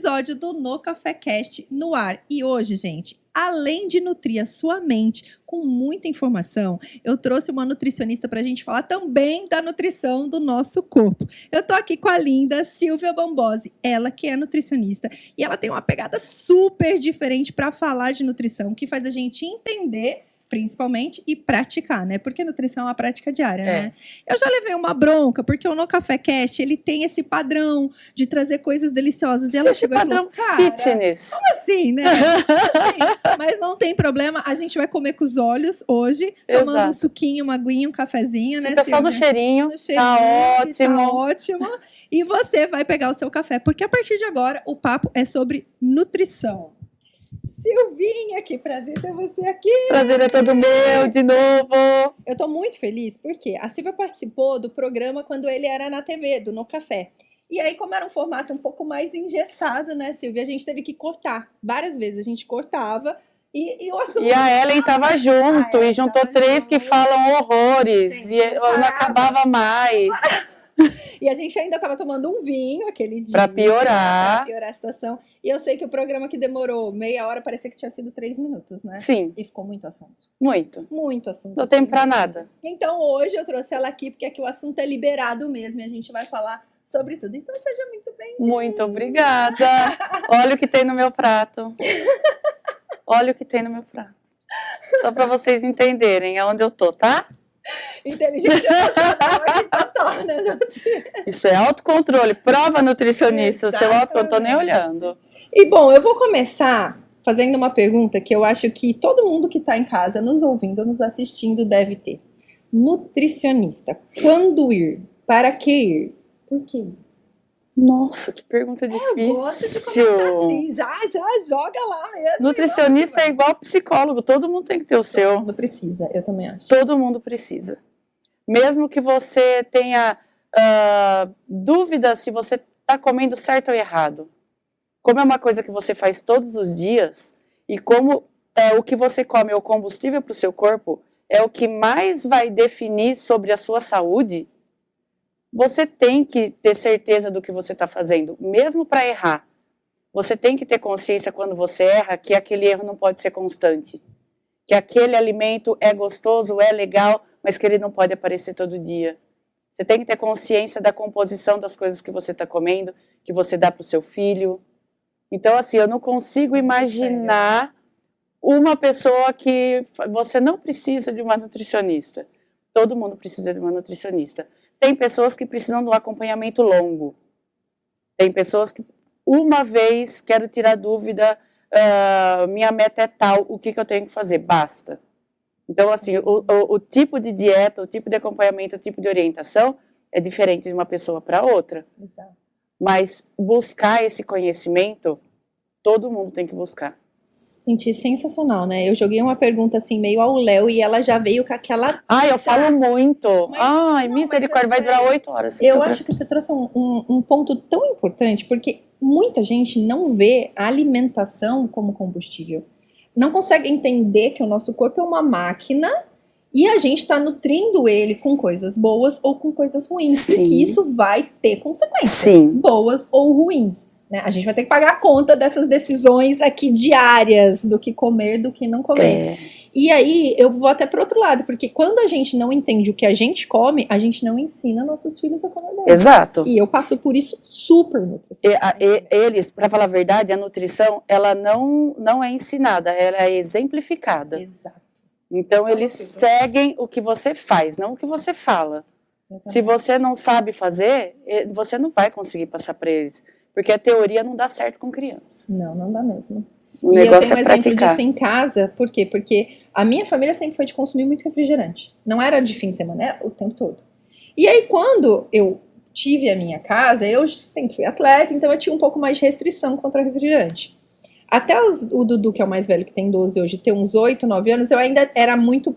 episódio do No Café Cast no ar. E hoje, gente, além de nutrir a sua mente com muita informação, eu trouxe uma nutricionista para a gente falar também da nutrição do nosso corpo. Eu tô aqui com a linda Silvia Bombosi, ela que é nutricionista, e ela tem uma pegada super diferente para falar de nutrição, que faz a gente entender, principalmente, e praticar, né? Porque nutrição é uma prática diária, né? Eu já levei uma bronca, porque o No Café Cast, ele tem esse padrão de trazer coisas deliciosas. E ela chegou e falou, cara, fitness. como assim, né? Como assim? Mas não tem problema, a gente vai comer com os olhos hoje, tomando um suquinho, uma aguinha, um cafezinho, né? Fica só no cheirinho, tá ótimo. Tá ótimo. E você vai pegar o seu café, porque a partir de agora, o papo é sobre nutrição. Silvinha, que prazer ter você aqui! Prazer é todo meu, de novo! Eu tô muito feliz porque a Silvia participou do programa quando ele era na TV, do No Café. E aí, como era um formato um pouco mais engessado, né, Silvia? A gente teve que cortar. Várias vezes a gente cortava e o assunto... E a Ellen tava junto, e juntou três que falam horrores, gente, e eu não acabava mais. E a gente ainda estava tomando um vinho aquele dia. Pra piorar. Pra piorar a situação. E eu sei que o programa que demorou meia hora parecia que tinha sido 3 minutos, né? Sim. E ficou muito assunto. Muito. Muito assunto. Não tem pra nada. Então hoje eu trouxe ela aqui porque aqui o assunto é liberado mesmo e a gente vai falar sobre tudo. Então seja muito bem-vinda. Muito obrigada. Olha o que tem no meu prato. Olha o que tem no meu prato. Só pra vocês entenderem aonde eu tô, tá? Inteligência emocional aqui total, Isso é autocontrole. Prova, nutricionista. O seu autocontrole, não tô nem olhando. E bom, eu vou começar fazendo uma pergunta que eu acho que todo mundo que tá em casa nos ouvindo, nos assistindo deve ter. Nutricionista, quando ir? Para que ir? Por que ir? Nossa, que pergunta difícil. Eu gosto de começar assim, já joga lá mesmo. Nutricionista é igual psicólogo, todo mundo tem que ter o seu. Todo mundo precisa, eu também acho. Todo mundo precisa. Mesmo que você tenha dúvida se você está comendo certo ou errado. Como é uma coisa que você faz todos os dias, e como o que você come é o combustível para o seu corpo, é o que mais vai definir sobre a sua saúde, você tem que ter certeza do que você está fazendo, mesmo para errar. Você tem que ter consciência quando você erra que aquele erro não pode ser constante. Que aquele alimento é gostoso, é legal, mas que ele não pode aparecer todo dia. Você tem que ter consciência da composição das coisas que você está comendo, que você dá para o seu filho. Então, assim, eu não consigo imaginar uma pessoa que... Você não precisa de uma nutricionista. Todo mundo precisa de uma nutricionista. Tem pessoas que precisam de um acompanhamento longo. Tem pessoas que, uma vez, quero tirar dúvida, minha meta é tal, o que eu tenho que fazer? Basta. Então, assim, o tipo de dieta, o tipo de acompanhamento, o tipo de orientação é diferente de uma pessoa para outra. Exato. Mas buscar esse conhecimento, todo mundo tem que buscar. Gente, sensacional, né? Eu joguei uma pergunta assim, meio ao Léo, e ela já veio com aquela... Eu falo muito. Misericórdia, vai durar 8 horas. Eu acho que você trouxe um ponto tão importante, porque muita gente não vê a alimentação como combustível. Não consegue entender que o nosso corpo é uma máquina e a gente está nutrindo ele com coisas boas ou com coisas ruins. Sim. E que isso vai ter consequências, Sim. boas ou ruins. Né? A gente vai ter que pagar a conta dessas decisões aqui diárias, do que comer, do que não comer. E aí, eu vou até para outro lado, porque quando a gente não entende o que a gente come, a gente não ensina nossos filhos a comer bem. Exato. E eu passo por isso super nutrição. Eles, para falar a verdade, a nutrição, ela não é ensinada, ela é exemplificada. Exato. Então, eles seguem o que você faz, não o que você fala. Se você não sabe fazer, você não vai conseguir passar para eles. Porque a teoria não dá certo com criança. Não dá mesmo. O negócio e eu tenho um exemplo disso em casa, por quê? Porque a minha família sempre foi de consumir muito refrigerante. Não era de fim de semana, era o tempo todo. E aí, quando eu tive a minha casa, eu sempre fui atleta, então eu tinha um pouco mais de restrição contra refrigerante. Até o Dudu, que é o mais velho, que tem 12 hoje, ter uns 8, 9 anos, eu ainda era muito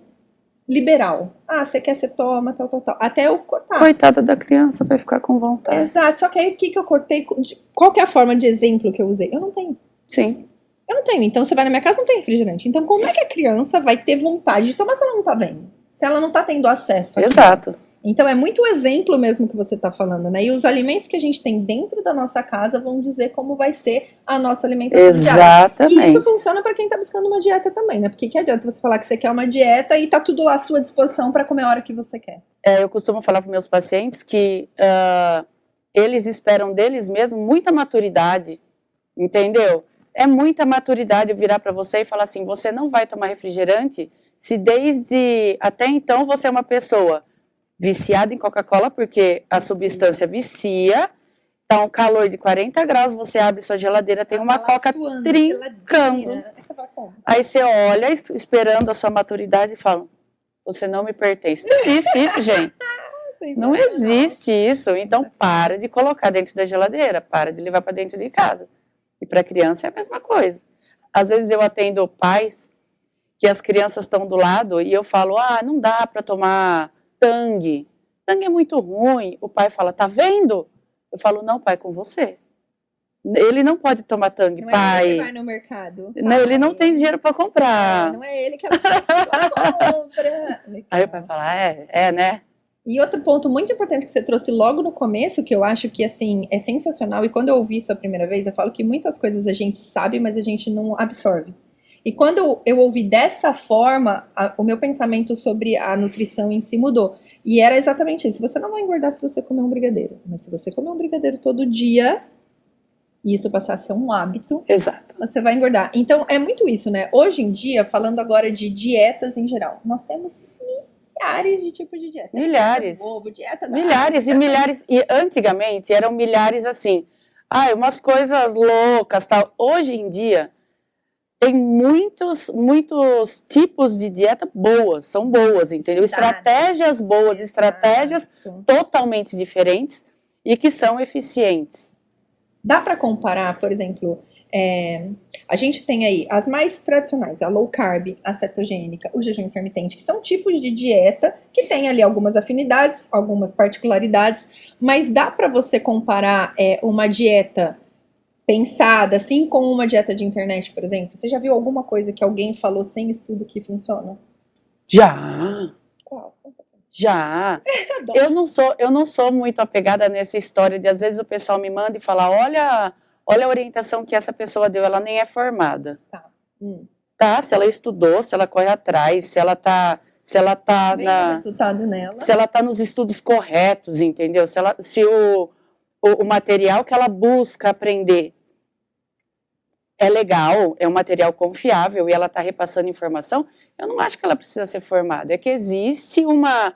liberal. Você quer, você toma, tal. Até eu cortar. Coitada da criança, vai ficar com vontade. Exato, só que aí o que eu cortei? Qual que é a forma de exemplo que eu usei? Eu não tenho. Sim. Eu não tenho. Então, você vai na minha casa, não tem refrigerante. Então, como é que a criança vai ter vontade de tomar se ela não tá vendo? Se ela não tá tendo acesso aqui? Exato. Então é muito o exemplo mesmo que você está falando, né? E os alimentos que a gente tem dentro da nossa casa vão dizer como vai ser a nossa alimentação diária. Exatamente. E isso funciona para quem está buscando uma dieta também, né? Porque que adianta você falar que você quer uma dieta e tá tudo lá à sua disposição para comer a hora que você quer. Eu costumo falar para meus pacientes que eles esperam deles mesmos muita maturidade, entendeu? É muita maturidade eu virar para você e falar assim, você não vai tomar refrigerante se desde até então você é uma pessoa viciada em Coca-Cola, porque a substância vicia, tá um calor de 40 graus, você abre sua geladeira, tem uma Coca trincando. Aí você olha, esperando a sua maturidade e fala, você não me pertence. Não existe isso, gente. Não existe isso. Então, para de colocar dentro da geladeira, para de levar para dentro de casa. E para criança é a mesma coisa. Às vezes eu atendo pais que as crianças estão do lado e eu falo, não dá para tomar Tang. Tang é muito ruim. O pai fala, tá vendo? Eu falo, não, pai, com você. Ele não pode tomar Tang, não pai. É ele que vai no mercado. Não, ele não tem dinheiro para comprar. Não é ele que abre a compra. Aí o pai fala, né? E outro ponto muito importante que você trouxe logo no começo, que eu acho que assim é sensacional, e quando eu ouvi isso a primeira vez, eu falo que muitas coisas a gente sabe, mas a gente não absorve. E quando eu ouvi dessa forma, o meu pensamento sobre a nutrição em si mudou. E era exatamente isso. Você não vai engordar se você comer um brigadeiro. Mas se você comer um brigadeiro todo dia, e isso passar a ser um hábito, exato, você vai engordar. Então, é muito isso, né? Hoje em dia, falando agora de dietas em geral, nós temos milhares de tipos de dieta. Milhares. Dieta do ovo, dieta da milhares e milhares. E antigamente eram milhares assim. Umas coisas loucas, tal. Hoje em dia, tem muitos tipos de dieta boas, são boas, entendeu? Estratégias boas, estratégias totalmente diferentes e que são eficientes. Dá para comparar, por exemplo, a gente tem aí as mais tradicionais, a low carb, a cetogênica, o jejum intermitente, que são tipos de dieta que tem ali algumas afinidades, algumas particularidades, mas dá para você comparar uma dieta pensada, assim, com uma dieta de internet, por exemplo? Você já viu alguma coisa que alguém falou sem estudo que funciona? Já. Qual? Já. Eu não sou muito apegada nessa história de, às vezes, o pessoal me manda e fala, olha a orientação que essa pessoa deu, ela nem é formada. Tá, se ela estudou, se ela corre atrás, se ela tá resultado nela. Se ela tá nos estudos corretos, entendeu? Se o material que ela busca aprender é legal, é um material confiável e ela está repassando informação, eu não acho que ela precisa ser formada. É que existe uma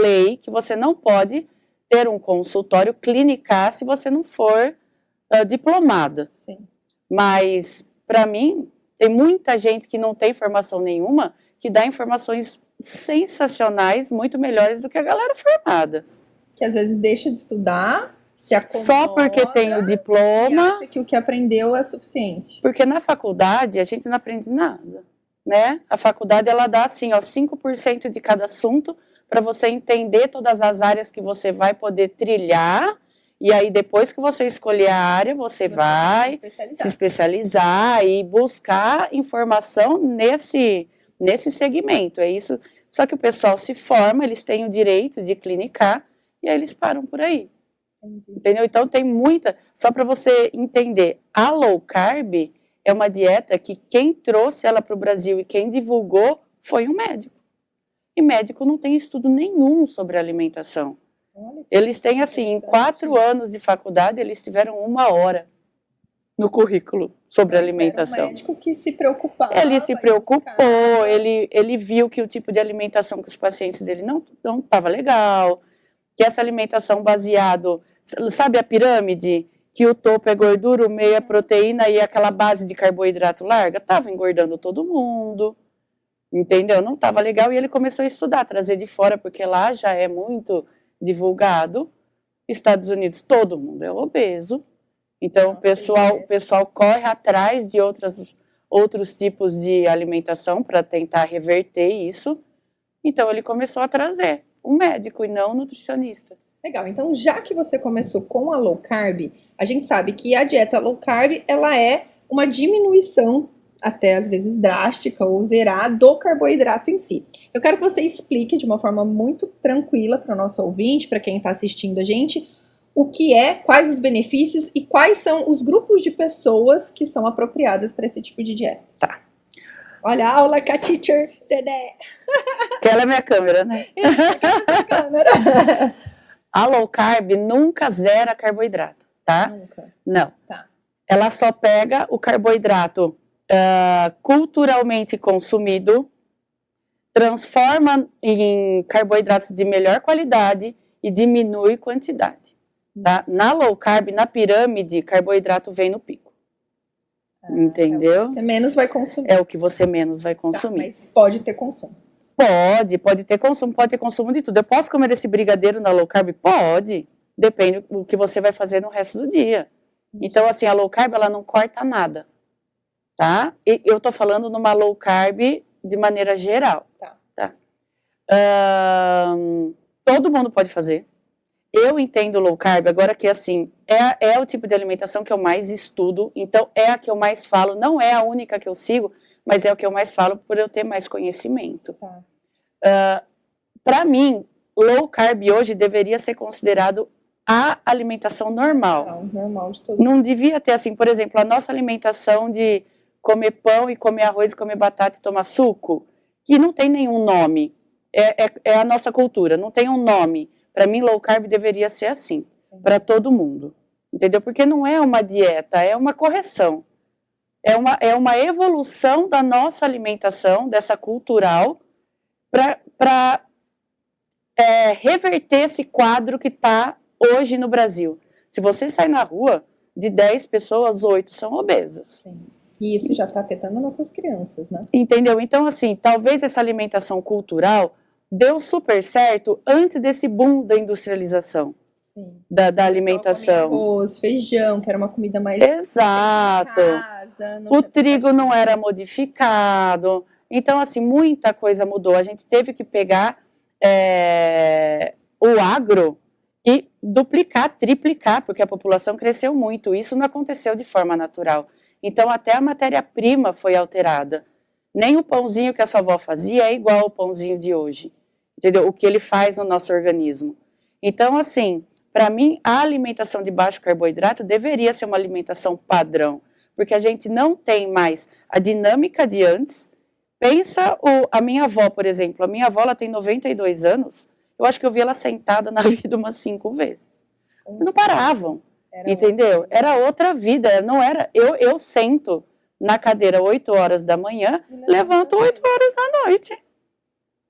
lei que você não pode ter um consultório clinicar se você não for diplomada. Sim. Mas, para mim, tem muita gente que não tem formação nenhuma que dá informações sensacionais, muito melhores do que a galera formada. Que às vezes deixa de estudar, se acomoda, só porque tem o diploma e acha que o que aprendeu é suficiente. Porque na faculdade a gente não aprende nada, né? A faculdade ela dá assim, 5% de cada assunto para você entender todas as áreas que você vai poder trilhar, e aí depois que você escolher a área, você vai se especializar e buscar informação nesse segmento, é isso. Só que o pessoal se forma, eles têm o direito de clinicar e aí eles param por aí. Entendeu? Então tem muita, só para você entender, a low carb é uma dieta que quem trouxe ela para o Brasil e quem divulgou foi um médico. E médico não tem estudo nenhum sobre alimentação. Eles têm assim, em 4 anos de faculdade, eles tiveram 1 hora no currículo sobre alimentação. Era um médico que se preocupava. Ele se preocupou, ele viu que o tipo de alimentação que os pacientes dele não estava legal, que essa alimentação baseado, sabe a pirâmide? Que o topo é gordura, o meio é proteína e aquela base de carboidrato larga? Estava engordando todo mundo, entendeu? Não estava legal e ele começou a estudar, trazer de fora, porque lá já é muito divulgado. Estados Unidos, todo mundo é obeso. Então o pessoal corre atrás de outros tipos de alimentação para tentar reverter isso. Então ele começou a trazer um médico e não um nutricionista. Legal, então já que você começou com a low carb, a gente sabe que a dieta low carb, ela é uma diminuição até às vezes drástica ou zerar do carboidrato em si. Eu quero que você explique de uma forma muito tranquila para o nosso ouvinte, para quem está assistindo a gente, o que é, quais os benefícios e quais são os grupos de pessoas que são apropriadas para esse tipo de dieta. Tá. Olha a aula com a teacher Dedé. Aquela é minha câmera, né? Câmera. A low carb nunca zera carboidrato, tá? Nunca. Não. Tá. Ela só pega o carboidrato culturalmente consumido, transforma em carboidratos de melhor qualidade e diminui quantidade. Tá? Na low carb, na pirâmide, carboidrato vem no pico. Entendeu? É o que você menos vai consumir. É o que você menos vai consumir. Tá, mas pode ter consumo. Pode ter consumo de tudo. Eu posso comer esse brigadeiro na low carb? Pode. Depende do que você vai fazer no resto do dia. Então, assim, a low carb, ela não corta nada, tá? E eu tô falando numa low carb de maneira geral, tá? Todo mundo pode fazer. Eu entendo low carb, agora que, assim, é o tipo de alimentação que eu mais estudo, então é a que eu mais falo, não é a única que eu sigo, mas é o que eu mais falo por eu ter mais conhecimento. Para mim, low carb hoje deveria ser considerado a alimentação normal. Normal de todo. Não devia ter, assim, por exemplo, a nossa alimentação de comer pão e comer arroz e comer batata e tomar suco, que não tem nenhum nome. É a nossa cultura, não tem um nome. Para mim, low carb deveria ser assim, para todo mundo. Entendeu? Porque não é uma dieta, é uma correção. É uma evolução da nossa alimentação, dessa cultural, para reverter esse quadro que está hoje no Brasil. Se você sai na rua, de 10 pessoas, 8 são obesas. Sim. E isso já está afetando nossas crianças, né? Entendeu? Então, assim, talvez essa alimentação cultural deu super certo antes desse boom da industrialização. Sim. Da alimentação. Arroz, feijão, que era uma comida mais... Exato. Casa, o trigo não era modificado. Então, assim, muita coisa mudou. A gente teve que pegar o agro e duplicar, triplicar, porque a população cresceu muito. Isso não aconteceu de forma natural. Então, até a matéria-prima foi alterada. Nem o pãozinho que a sua avó fazia é igual ao pãozinho de hoje. Entendeu? O que ele faz no nosso organismo. Então, assim, para mim, a alimentação de baixo carboidrato deveria ser uma alimentação padrão. Porque a gente não tem mais a dinâmica de antes. Pensa a minha avó, por exemplo. A minha avó, ela tem 92 anos. Eu acho que eu vi ela sentada na vida umas 5 vezes. Não paravam, entendeu? Era outra vida, não era... Eu sento na cadeira 8 horas da manhã, levanto 8 horas da noite.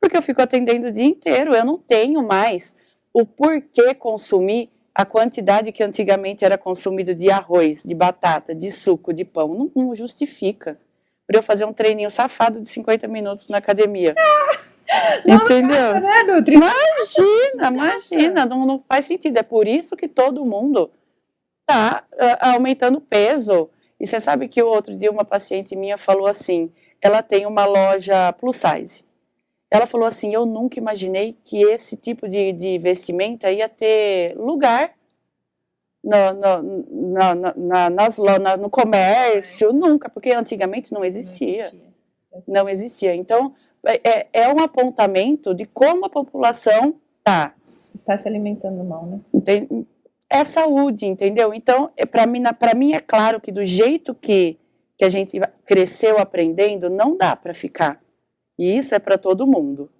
Porque eu fico atendendo o dia inteiro. Eu não tenho mais o porquê consumir a quantidade que antigamente era consumido de arroz, de batata, de suco, de pão. Não justifica. Para eu fazer um treininho safado de 50 minutos na academia. Entendeu? Imagina, não faz sentido. É por isso que todo mundo está aumentando peso. E você sabe que outro dia uma paciente minha falou assim, ela tem uma loja plus size. Ela falou assim, eu nunca imaginei que esse tipo de vestimenta ia ter lugar no comércio, nunca, porque antigamente não existia. Não existia. Então, é um apontamento de como a população está se alimentando mal, né? É saúde, entendeu? Então, para mim é claro que do jeito que a gente cresceu aprendendo, não dá para ficar. E isso é para todo mundo.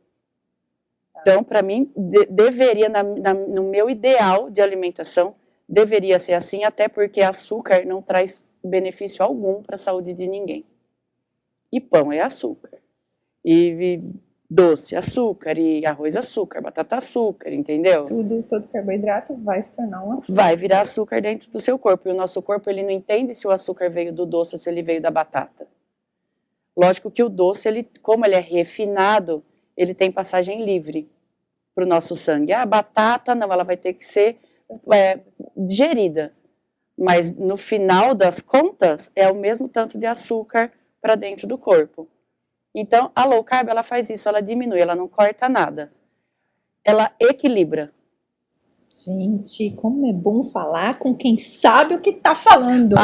Então, para mim, deveria, no meu ideal de alimentação, deveria ser assim, até porque açúcar não traz benefício algum para a saúde de ninguém. E pão é açúcar. E doce, açúcar, e arroz, açúcar, batata, açúcar, entendeu? Todo carboidrato vai se tornar um açúcar. Vai virar açúcar dentro do seu corpo. E o nosso corpo, ele não entende se o açúcar veio do doce ou se ele veio da batata. Lógico que o doce, como ele é refinado, ele tem passagem livre para o nosso sangue. A batata, não, ela vai ter que ser digerida. Mas no final das contas, é o mesmo tanto de açúcar para dentro do corpo. Então, a low carb, ela faz isso, ela diminui, ela não corta nada. Ela equilibra. Gente, como é bom falar com quem sabe o que tá falando.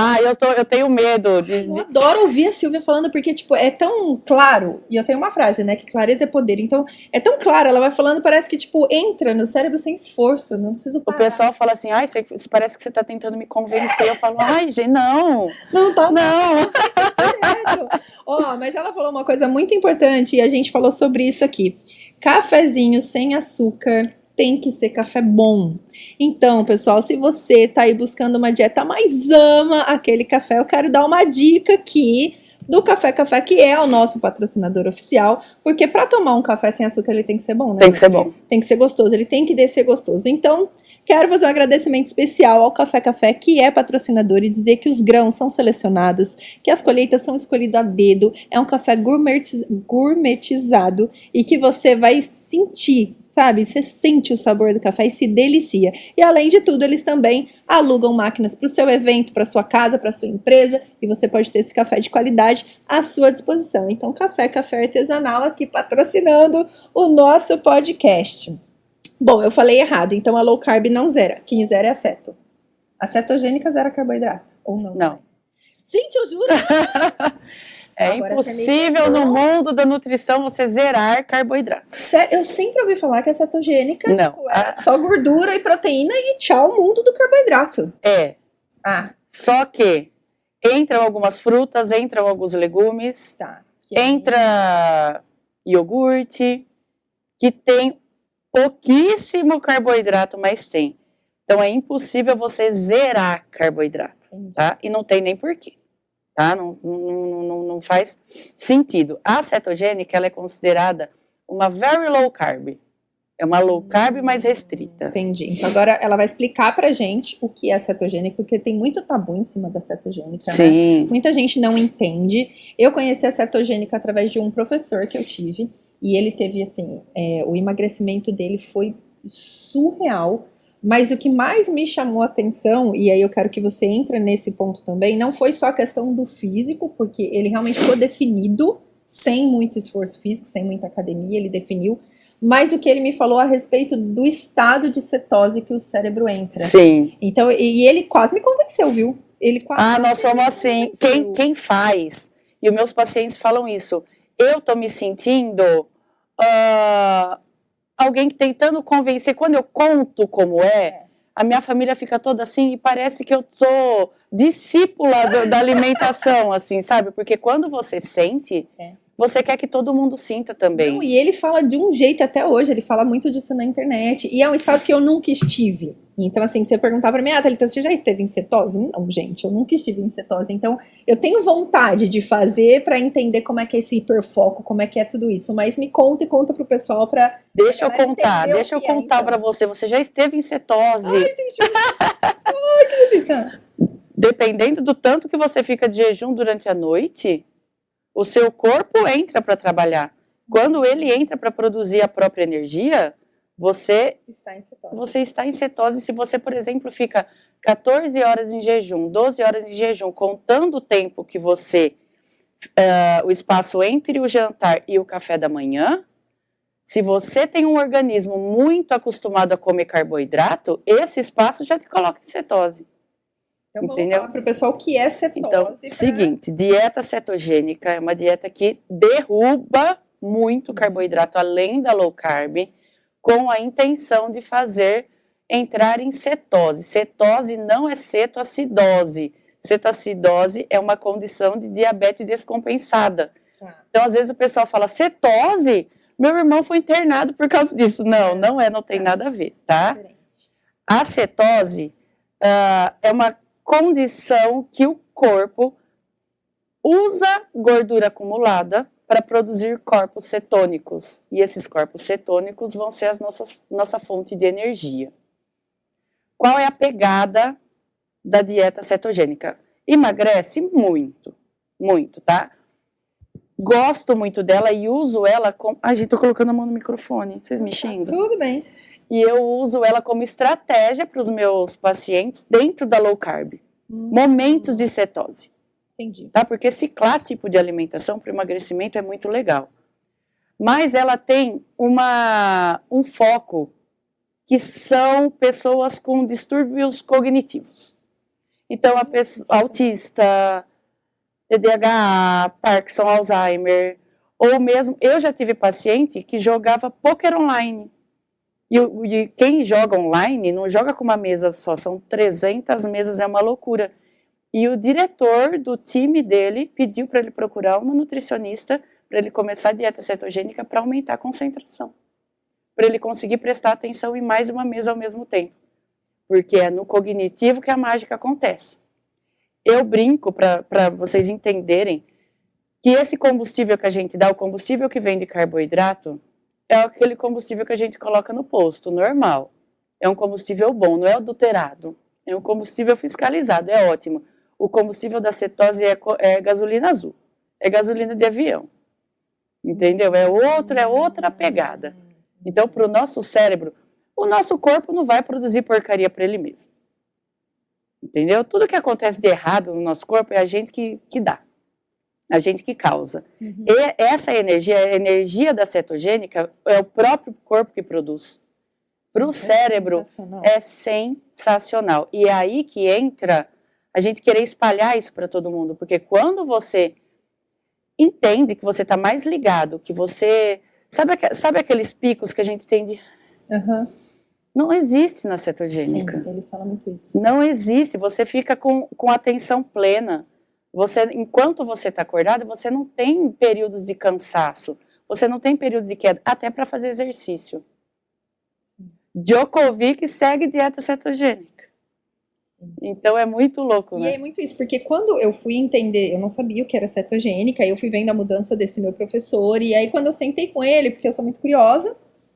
Eu tenho medo Eu adoro ouvir a Silvia falando, porque, tipo, é tão claro. E eu tenho uma frase, né? Que clareza é poder. Então, é tão claro, ela vai falando, parece que, tipo, entra no cérebro sem esforço. Não preciso O parar. pessoal fala assim, ai, parece que você tá tentando me convencer. Eu falo, ai, gente, não. Não tá Não. direto. Ó, mas ela falou uma coisa muito importante e a gente falou sobre isso aqui. Cafezinho sem açúcar tem que ser café bom. Então, pessoal, se você tá aí buscando uma dieta, mas ama aquele café, eu quero dar uma dica aqui do Café Café, que é o nosso patrocinador oficial, porque para tomar um café sem açúcar ele tem que ser bom, né? Tem que ser bom. Tem que ser gostoso, ele tem que descer gostoso. Então, quero fazer um agradecimento especial ao Café Café, que é patrocinador, e dizer que os grãos são selecionados, que as colheitas são escolhidas a dedo, é um café gourmetizado e que você vai sentir, sabe? Você sente o sabor do café e se delicia. E além de tudo, eles também alugam máquinas para o seu evento, para sua casa, para sua empresa, e você pode ter esse café de qualidade à sua disposição. Então, Café Artesanal aqui patrocinando o nosso podcast. Bom, eu falei errado, então a low carb não zera. Quem zera é a ceto. A cetogênica zera carboidrato, ou não? Não. Gente, eu juro! É Agora impossível no mundo da nutrição você zerar carboidrato. Eu sempre ouvi falar que a cetogênica Não. tipo, é só gordura e proteína e tchau, mundo do carboidrato. É. Ah, Só que entram algumas frutas, entram alguns legumes, tá. entra iogurte, que tem pouquíssimo carboidrato, mas tem. Então é impossível você zerar carboidrato, tá? E não tem nem porquê, tá? Não faz sentido. A cetogênica, ela é considerada uma very low carb. É uma low carb mais restrita. Entendi. Então agora ela vai explicar pra gente o que é cetogênica, porque tem muito tabu em cima da cetogênica, Sim. né? Muita gente não entende. Eu conheci a cetogênica através de um professor que eu tive, e ele teve, assim, o emagrecimento dele foi surreal, mas o que mais me chamou a atenção, e aí eu quero que você entre nesse ponto também, não foi só a questão do físico, porque ele realmente ficou definido, sem muito esforço físico, sem muita academia, ele definiu, mas o que ele me falou a respeito do estado de cetose que o cérebro entra. Sim. Então, e ele quase me convenceu, viu? Ele quase nós somos assim. Quem faz, e os meus pacientes falam isso, eu tô me sentindo alguém tentando convencer. Quando eu conto como a minha família fica toda assim e parece que eu sou discípula da alimentação, assim, sabe? Porque quando você sente, você quer que todo mundo sinta também. Não, e ele fala de um jeito até hoje, ele fala muito disso na internet, e é um estado que eu nunca estive. Então, assim, você perguntar pra mim, Thalita, você já esteve em cetose? Não, gente, eu nunca estive em cetose. Então, eu tenho vontade de fazer pra entender como é que é esse hiperfoco, como é que é tudo isso, mas me conta e conta pro pessoal pra... Deixa eu contar pra você, você já esteve em cetose. Ai, gente, ai, que delícia. Dependendo do tanto que você fica de jejum durante a noite, o seu corpo entra para trabalhar. Quando ele entra para produzir a própria energia, você está em cetose. Se você, por exemplo, fica 14 horas em jejum, 12 horas em jejum, contando o tempo que você, o espaço entre o jantar e o café da manhã, se você tem um organismo muito acostumado a comer carboidrato, esse espaço já te coloca em cetose. Então vamos falar para o pessoal o que é cetose. Então, seguinte, dieta cetogênica é uma dieta que derruba muito carboidrato, além da low carb, com a intenção de fazer entrar em cetose. Cetose não é cetoacidose. Cetoacidose é uma condição de diabetes descompensada. Então, às vezes o pessoal fala, cetose? Meu irmão foi internado por causa disso. Não tem nada a ver, tá? A cetose é uma condição que o corpo usa gordura acumulada para produzir corpos cetônicos. E esses corpos cetônicos vão ser nossa fonte de energia. Qual é a pegada da dieta cetogênica? Emagrece muito, muito, tá? Gosto muito dela e uso ela como... Ai, gente, tô colocando a mão no microfone, vocês me xingam? Tudo bem. E eu uso ela como estratégia para os meus pacientes dentro da low carb. Momentos de cetose. Entendi. Tá? Porque ciclar tipo de alimentação para emagrecimento é muito legal. Mas ela tem um foco que são pessoas com distúrbios cognitivos. Então, a pessoa autista, TDAH, Parkinson, Alzheimer, ou mesmo, eu já tive paciente que jogava pôquer online. E quem joga online não joga com uma mesa só, são 300 mesas, é uma loucura. E o diretor do time dele pediu para ele procurar uma nutricionista para ele começar a dieta cetogênica para aumentar a concentração. Para ele conseguir prestar atenção em mais de uma mesa ao mesmo tempo. Porque é no cognitivo que a mágica acontece. Eu brinco para vocês entenderem que esse combustível que a gente dá, o combustível que vem de carboidrato, é aquele combustível que a gente coloca no posto, normal. É um combustível bom, não é adulterado. É um combustível fiscalizado, é ótimo. O combustível da cetose é gasolina azul. É gasolina de avião. Entendeu? É outra pegada. Então, para o nosso cérebro, o nosso corpo não vai produzir porcaria para ele mesmo. Entendeu? Tudo que acontece de errado no nosso corpo é a gente que dá. A gente que causa. E essa energia, a energia da cetogênica, é o próprio corpo que produz. Para o cérebro, é sensacional. E é aí que entra a gente querer espalhar isso para todo mundo. Porque quando você entende que você está mais ligado, que você... Sabe aqueles picos que a gente tem de... Não existe na cetogênica. Sim, ele fala muito isso. Não existe. Você fica com atenção plena. Enquanto você está acordado, você não tem períodos de cansaço. Você não tem períodos de queda, até para fazer exercício. Djokovic segue dieta cetogênica. Então é muito louco, né? E é muito isso, porque quando eu fui entender, eu não sabia o que era cetogênica, aí eu fui vendo a mudança desse meu professor, e aí quando eu sentei com ele, porque eu sou muito curiosa,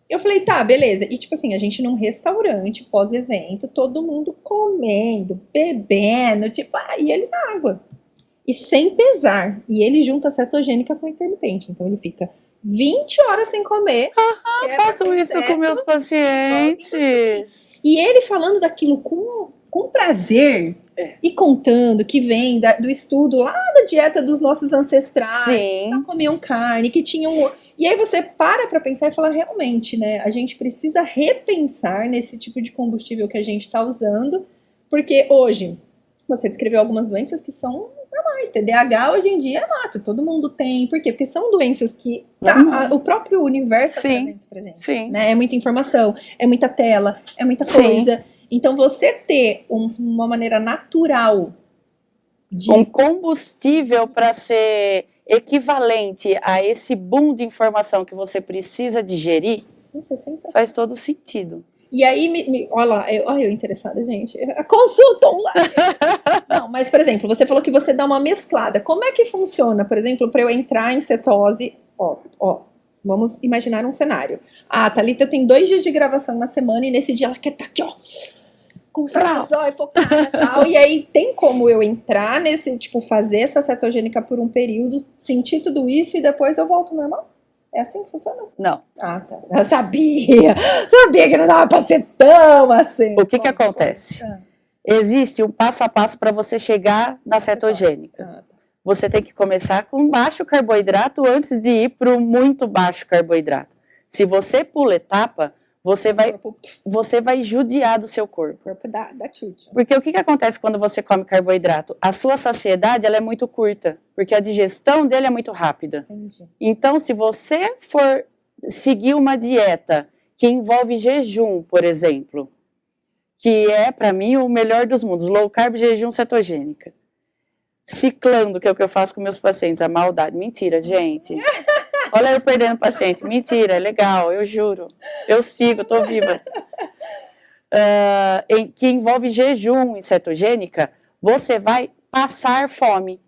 eu falei, tá, beleza. E tipo assim, a gente num restaurante, pós-evento, todo mundo comendo, bebendo, tipo, e ele na água. E sem pesar. E ele junta a cetogênica com a intermitente. Então ele fica 20 horas sem comer. Faço isso com meus pacientes. E ele falando daquilo com prazer. E contando que vem do estudo lá da dieta dos nossos ancestrais. Sim. Que só comiam carne, que tinham... E aí você para pensar e fala, realmente, né? A gente precisa repensar nesse tipo de combustível que a gente está usando. Porque hoje, você descreveu algumas doenças que são normais. TDAH hoje em dia é mato, todo mundo tem. Por quê? Porque são doenças que o próprio universo está trazendo isso pra gente. Sim. Né? É muita informação, é muita tela, é muita coisa. Então você ter uma maneira natural de... Um combustível para ser equivalente a esse boom de informação que você precisa digerir, faz todo sentido. E aí, olha lá, olha eu interessada, gente. Consulta online. Não, mas, por exemplo, você falou que você dá uma mesclada. Como é que funciona, por exemplo, para eu entrar em cetose? Vamos imaginar um cenário. A Thalita tem 2 dias de gravação na semana e nesse dia ela quer estar aqui, com o focada e tal. E aí, tem como eu entrar nesse, tipo, fazer essa cetogênica por um período, sentir tudo isso e depois eu volto ao normal? É assim que funciona? Não. Ah, tá. Eu sabia que não dava pra ser tão assim. O que acontece? Existe um passo a passo para você chegar na cetogênica. Você tem que começar com baixo carboidrato antes de ir para o muito baixo carboidrato. Se você pula etapa, você vai judiar do seu corpo. O corpo dá chute. Porque o que acontece quando você come carboidrato? A sua saciedade ela é muito curta, porque a digestão dele é muito rápida. Entendi. Então, se você for seguir uma dieta que envolve jejum, por exemplo, que é, para mim, o melhor dos mundos, low carb, jejum, cetogênica. Ciclando, que é o que eu faço com meus pacientes, a maldade. Mentira, gente. Olha eu perdendo paciente. Mentira, é legal, eu juro. Eu sigo, tô viva. Que envolve jejum e cetogênica, você vai passar fome.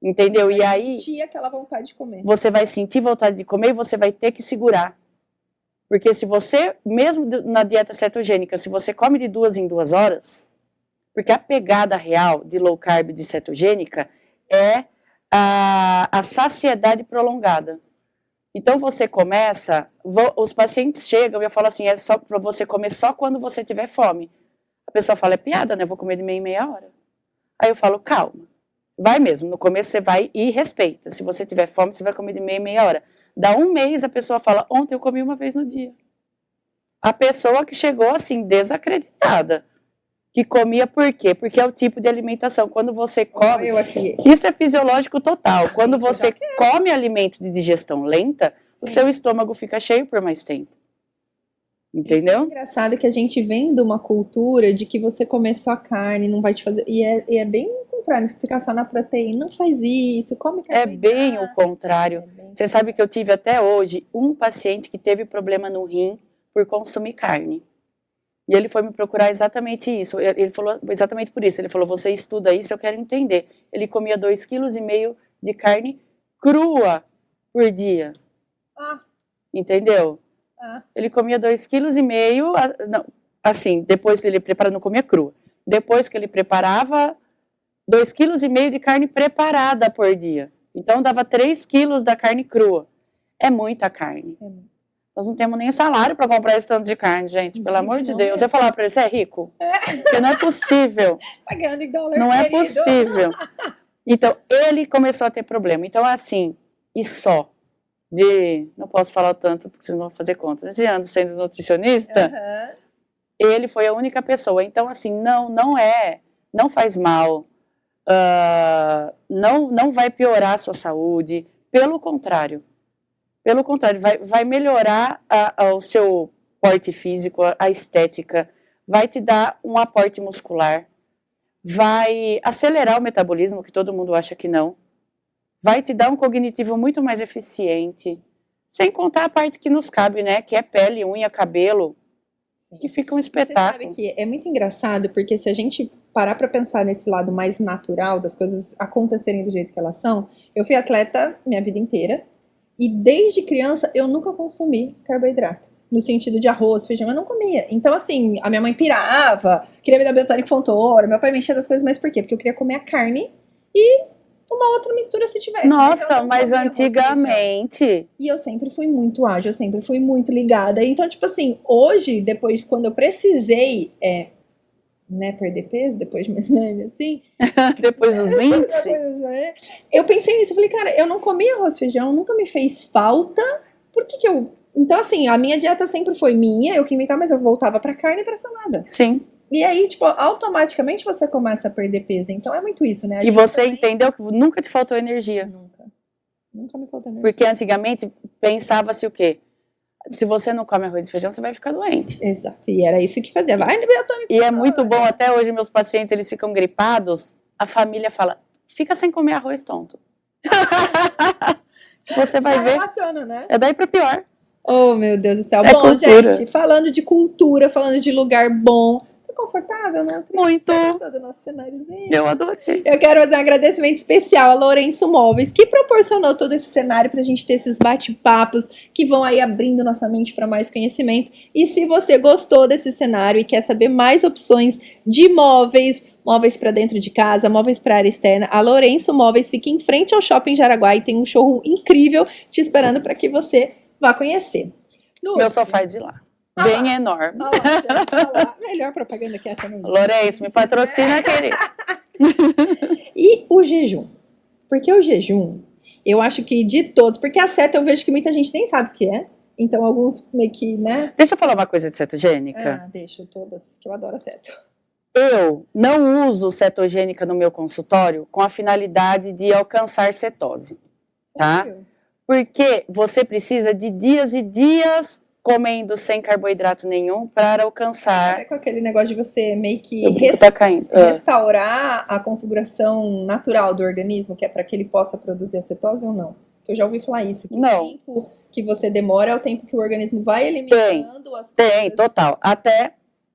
Entendeu? E aí... sentir aquela vontade de comer. Você vai sentir vontade de comer e você vai ter que segurar. Porque se você, mesmo na dieta cetogênica, se você come de 2 em 2 horas, porque a pegada real de low carb de cetogênica é a saciedade prolongada. Então você começa, os pacientes chegam e eu falo assim, é só para você comer só quando você tiver fome. A pessoa fala, é piada, né? Eu vou comer de meia hora. Aí eu falo, calma, vai mesmo, no começo você vai e respeita. Se você tiver fome, você vai comer de meia hora. Dá 1 mês, a pessoa fala, ontem eu comi 1 vez no dia. A pessoa que chegou assim, desacreditada. Que comia por quê? Porque é o tipo de alimentação. Quando você come, Eu aqui. isso é fisiológico total. Quando Gente, você come alimento de digestão lenta, o seu estômago fica cheio por mais tempo. É Entendeu? engraçado que a gente vem de uma cultura de que você comer só carne não vai te fazer. E é bem o contrário, você ficar só na proteína, não faz isso, come É carboidrato. bem o contrário. Você sabe que eu tive até hoje um paciente que teve problema no rim por consumir carne. E ele foi me procurar exatamente isso. Ele falou exatamente por isso. Ele falou, você estuda isso, eu quero entender. Ele comia 2,5 kg de carne crua por dia. Ah, Entendeu? Ele comia 2,5 kg, não, assim, depois que ele preparava, não comia crua. Depois que ele preparava, 2,5 kg de carne preparada por dia. Então dava 3 quilos da carne crua. É muita carne. Nós não temos nem salário para comprar esse tanto de carne, gente. Pelo amor de Deus. Eu ia falar para ele, você é rico? Porque não é possível. Pagando em dólar, Não é querido. possível. Então, ele começou a ter problema. Então, assim, e só de... Não posso falar tanto, porque vocês não vão fazer conta. Esse ano sendo nutricionista, ele foi a única pessoa. Então, assim, não faz mal. Não vai piorar a sua saúde. Pelo contrário. Pelo contrário, vai melhorar o seu porte físico, a estética, vai te dar um aporte muscular, vai acelerar o metabolismo, que todo mundo acha que não, vai te dar um cognitivo muito mais eficiente, sem contar a parte que nos cabe, né, que é pele, unha, cabelo, que fica um espetáculo. Você sabe que é muito engraçado, porque se a gente parar para pensar nesse lado mais natural, das coisas acontecerem do jeito que elas são, eu fui atleta minha vida inteira, e desde criança eu nunca consumi carboidrato. No sentido de arroz, feijão, eu não comia. Então, assim, a minha mãe pirava, queria me dar biotônico fontoura, meu pai me enchia das coisas, mas por quê? Porque eu queria comer a carne e uma outra mistura se tivesse. Nossa, mas antigamente... E eu sempre fui muito ágil, eu sempre fui muito ligada. Então, tipo assim, hoje, depois, quando eu precisei, perder peso, depois de mais velha, assim... depois dos 20? Eu pensei nisso, eu falei, cara, eu não comia arroz e feijão, nunca me fez falta, por que eu... Então, assim, a minha dieta sempre foi minha, eu que inventava, mas eu voltava pra carne e pra salada. Sim. E aí, tipo, automaticamente você começa a perder peso, então é muito isso, né? E você entendeu que nunca te faltou energia. Nunca me faltou energia. Porque antigamente pensava-se o quê? Se você não come arroz e feijão, você vai ficar doente. Exato, e era isso que fazia. Vai no biotônico. E é muito bom, até hoje meus pacientes, eles ficam gripados, a família fala, fica sem comer arroz, tonto. Você vai ver. Relaciona, né? É daí pra pior. Oh, meu Deus do céu. É Bom, cultura. gente, falando de cultura, falando de lugar bom, tá confortável, né? Muito. Você gostou do nosso cenáriozinho? Eu adorei. Eu quero fazer um agradecimento especial a Lourenço Móveis, que proporcionou todo esse cenário pra gente ter esses bate-papos que vão aí abrindo nossa mente para mais conhecimento. E se você gostou desse cenário e quer saber mais opções de móveis para dentro de casa, móveis para área externa, a Lourenço Móveis fica em frente ao Shopping Jaraguá e tem um showroom incrível te esperando para que você vá conhecer. Meu sofá é de lá. Bem enorme. Olha lá. Melhor propaganda que essa não. Lourenço, me patrocina, querido. E o jejum? Porque o jejum, eu acho que de todos, porque a seta eu vejo que muita gente nem sabe o que é. Então alguns meio que, né? Deixa eu falar uma coisa de cetogênica. Deixa todas, que eu adoro a ceto. Eu não uso cetogênica no meu consultório com a finalidade de alcançar cetose, tá? Porque você precisa de dias e dias comendo sem carboidrato nenhum para alcançar... É com aquele negócio de você meio que restaurar a configuração natural do organismo, que é para que ele possa produzir a cetose ou não? Porque eu já ouvi falar isso, que o tempo que você demora é o tempo que o organismo vai eliminando as coisas. Tem, total. Até,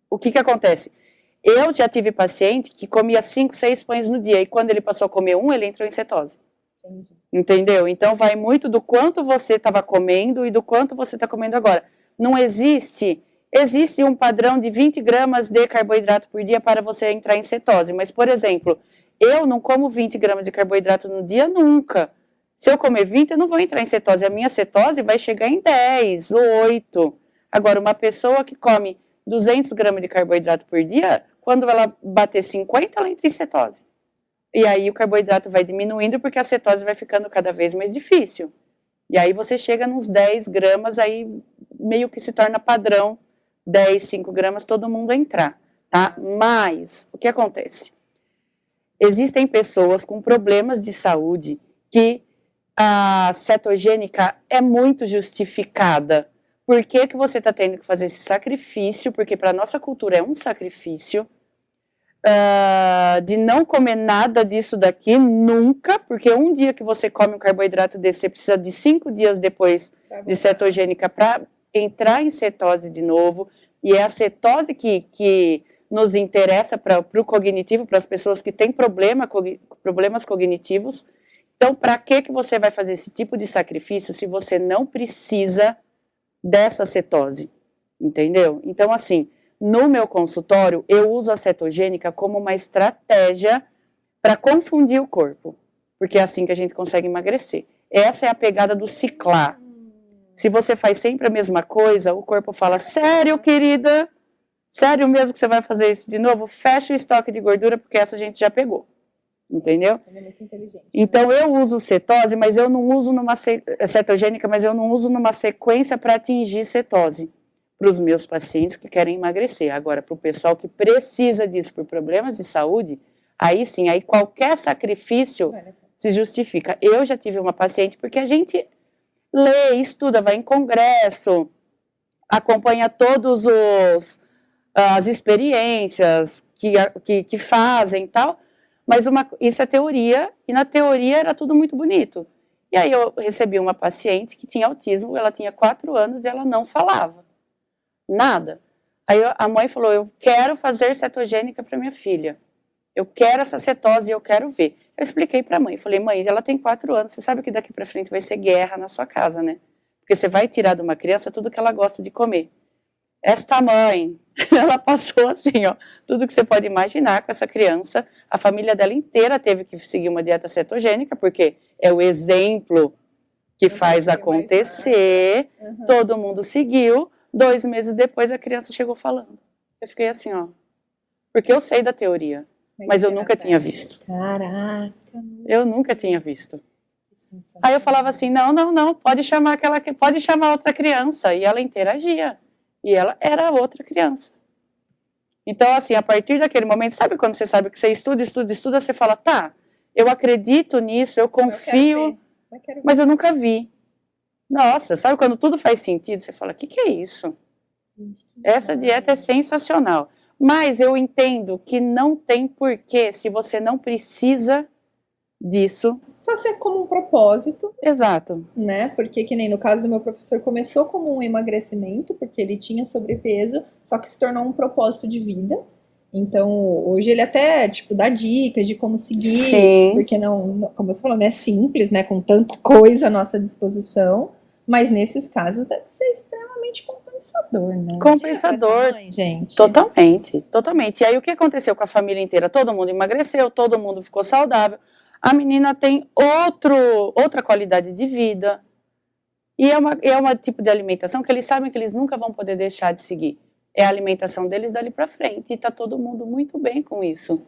o que acontece? Eu já tive paciente que comia 5, 6 pães no dia, e quando ele passou a comer um, ele entrou em cetose. Entendi. Entendeu? Então vai muito do quanto você estava comendo e do quanto você está comendo agora. Não existe um padrão de 20 gramas de carboidrato por dia para você entrar em cetose. Mas, por exemplo, eu não como 20 gramas de carboidrato no dia nunca. Se eu comer 20, eu não vou entrar em cetose. A minha cetose vai chegar em 10, 8. Agora, uma pessoa que come 200 gramas de carboidrato por dia, quando ela bater 50, ela entra em cetose. E aí o carboidrato vai diminuindo porque a cetose vai ficando cada vez mais difícil. E aí você chega nos 10 gramas, aí meio que se torna padrão 10, 5 gramas, todo mundo entrar, tá? Mas, o que acontece? Existem pessoas com problemas de saúde que a cetogênica é muito justificada. Por que que você está tendo que fazer esse sacrifício? Porque para a nossa cultura é um sacrifício de não comer nada disso daqui nunca, porque um dia que você come um carboidrato desse, você precisa de 5 dias depois de cetogênica para entrar em cetose de novo, e é a cetose que nos interessa para o cognitivo, para as pessoas que têm problemas cognitivos. Então, para que você vai fazer esse tipo de sacrifício se você não precisa dessa cetose? Entendeu? Então, assim, no meu consultório, eu uso a cetogênica como uma estratégia para confundir o corpo, porque é assim que a gente consegue emagrecer. Essa é a pegada do ciclar. Se você faz sempre a mesma coisa, o corpo fala, sério, querida? Sério mesmo que você vai fazer isso de novo? Fecha o estoque de gordura, porque essa a gente já pegou. Entendeu? Ele é muito inteligente. Então, eu uso cetose, mas eu não uso cetogênica, mas eu não uso numa sequência para atingir cetose para os meus pacientes que querem emagrecer. Agora, para o pessoal que precisa disso por problemas de saúde, aí sim, aí qualquer sacrifício se justifica. Eu já tive uma paciente, porque a gente lê, estuda, vai em congresso, acompanha todos as experiências que fazem e tal, mas isso é teoria, e na teoria era tudo muito bonito. E aí eu recebi uma paciente que tinha autismo, ela tinha 4 anos e ela não falava nada. Aí a mãe falou, eu quero fazer cetogênica para minha filha, eu quero essa cetose e eu quero ver. Eu expliquei para a mãe, falei, mãe, ela tem 4 anos, você sabe que daqui para frente vai ser guerra na sua casa, né? Porque você vai tirar de uma criança tudo que ela gosta de comer. Esta mãe, ela passou assim, ó, tudo que você pode imaginar com essa criança. A família dela inteira teve que seguir uma dieta cetogênica, porque é o exemplo que faz acontecer. Todo mundo seguiu. 2 meses depois a criança chegou falando. Eu fiquei assim, ó, porque eu sei da teoria, mas eu nunca tinha visto. Caraca. Eu nunca tinha visto. Aí eu falava assim, não, pode chamar outra criança. E ela interagia. E ela era outra criança. Então, assim, a partir daquele momento, sabe quando você sabe que você estuda, você fala, tá, eu acredito nisso, eu confio, mas eu nunca vi. Nossa, sabe quando tudo faz sentido? Você fala, o que é isso? Essa dieta é sensacional. Mas eu entendo que não tem porquê, se você não precisa disso. Só ser como um propósito. Exato. Né? Porque que nem no caso do meu professor, começou como um emagrecimento, porque ele tinha sobrepeso, só que se tornou um propósito de vida. Então, hoje ele até, tipo, dá dicas de como seguir, Sim. porque não, como você falou, não é simples, né? Com tanta coisa à nossa disposição, mas nesses casos deve ser extremamente compensador, né? Compensador, mãe, gente. Totalmente. E aí o que aconteceu com a família inteira? Todo mundo emagreceu, todo mundo ficou saudável. A menina tem outra qualidade de vida. E é uma tipo de alimentação que eles sabem que eles nunca vão poder deixar de seguir. É a alimentação deles dali pra frente. E tá todo mundo muito bem com isso.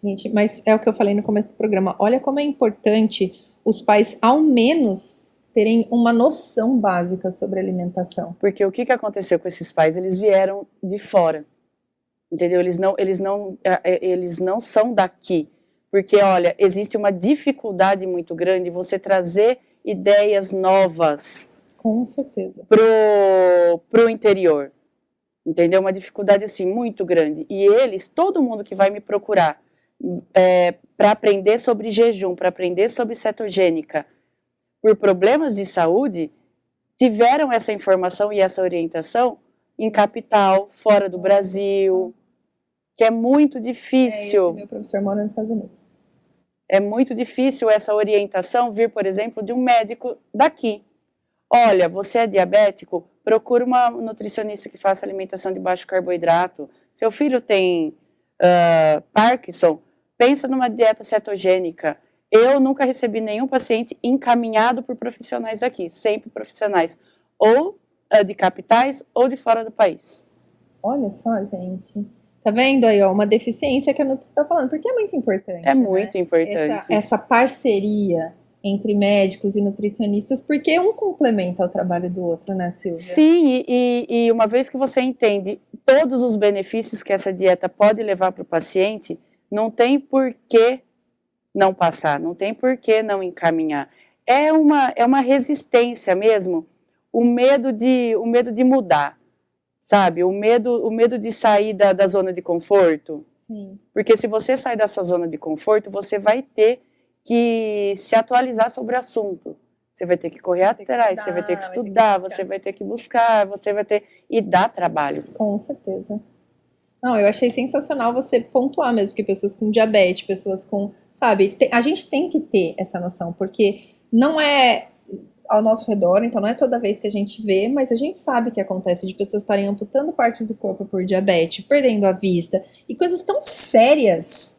Gente, mas é o que eu falei no começo do programa. Olha como é importante os pais, ao menos, terem uma noção básica sobre alimentação. Porque o que aconteceu com esses pais? Eles vieram de fora. Entendeu? Eles não são daqui. Porque, olha, existe uma dificuldade muito grande você trazer ideias novas. Com certeza. Pro interior. Entendeu? Uma dificuldade, assim, muito grande. E todo mundo que vai me procurar para aprender sobre jejum, para aprender sobre cetogênica, por problemas de saúde, tiveram essa informação e essa orientação em capital, fora do Brasil, que é muito difícil. Meu professor mora nos Estados Unidos. É muito difícil essa orientação vir, por exemplo, de um médico daqui. Olha, você é diabético? Procura uma nutricionista que faça alimentação de baixo carboidrato. Seu filho tem Parkinson? Pensa numa dieta cetogênica. Eu nunca recebi nenhum paciente encaminhado por profissionais daqui, sempre profissionais ou de capitais ou de fora do país. Olha só, gente. Tá vendo aí, ó, uma deficiência que a Nutri tá falando, porque é muito importante. É muito importante. Essa parceria entre médicos e nutricionistas, porque um complementa o trabalho do outro, né, Silvia? Sim, e uma vez que você entende todos os benefícios que essa dieta pode levar para o paciente, não tem por que não passar, não tem por que não encaminhar. É uma resistência mesmo, o medo de mudar, sabe? O medo de sair da zona de conforto. Sim. Porque se você sair da sua zona de conforto, você vai ter que se atualizar sobre o assunto. Você vai ter que correr atrás, você vai ter que estudar, você vai ter que buscar, você vai ter... E dá trabalho. Com certeza. Não, eu achei sensacional você pontuar mesmo, porque pessoas com diabetes, pessoas com... Sabe, a gente tem que ter essa noção, porque não é ao nosso redor, então não é toda vez que a gente vê, mas a gente sabe que acontece de pessoas estarem amputando partes do corpo por diabetes, perdendo a vista, e coisas tão sérias,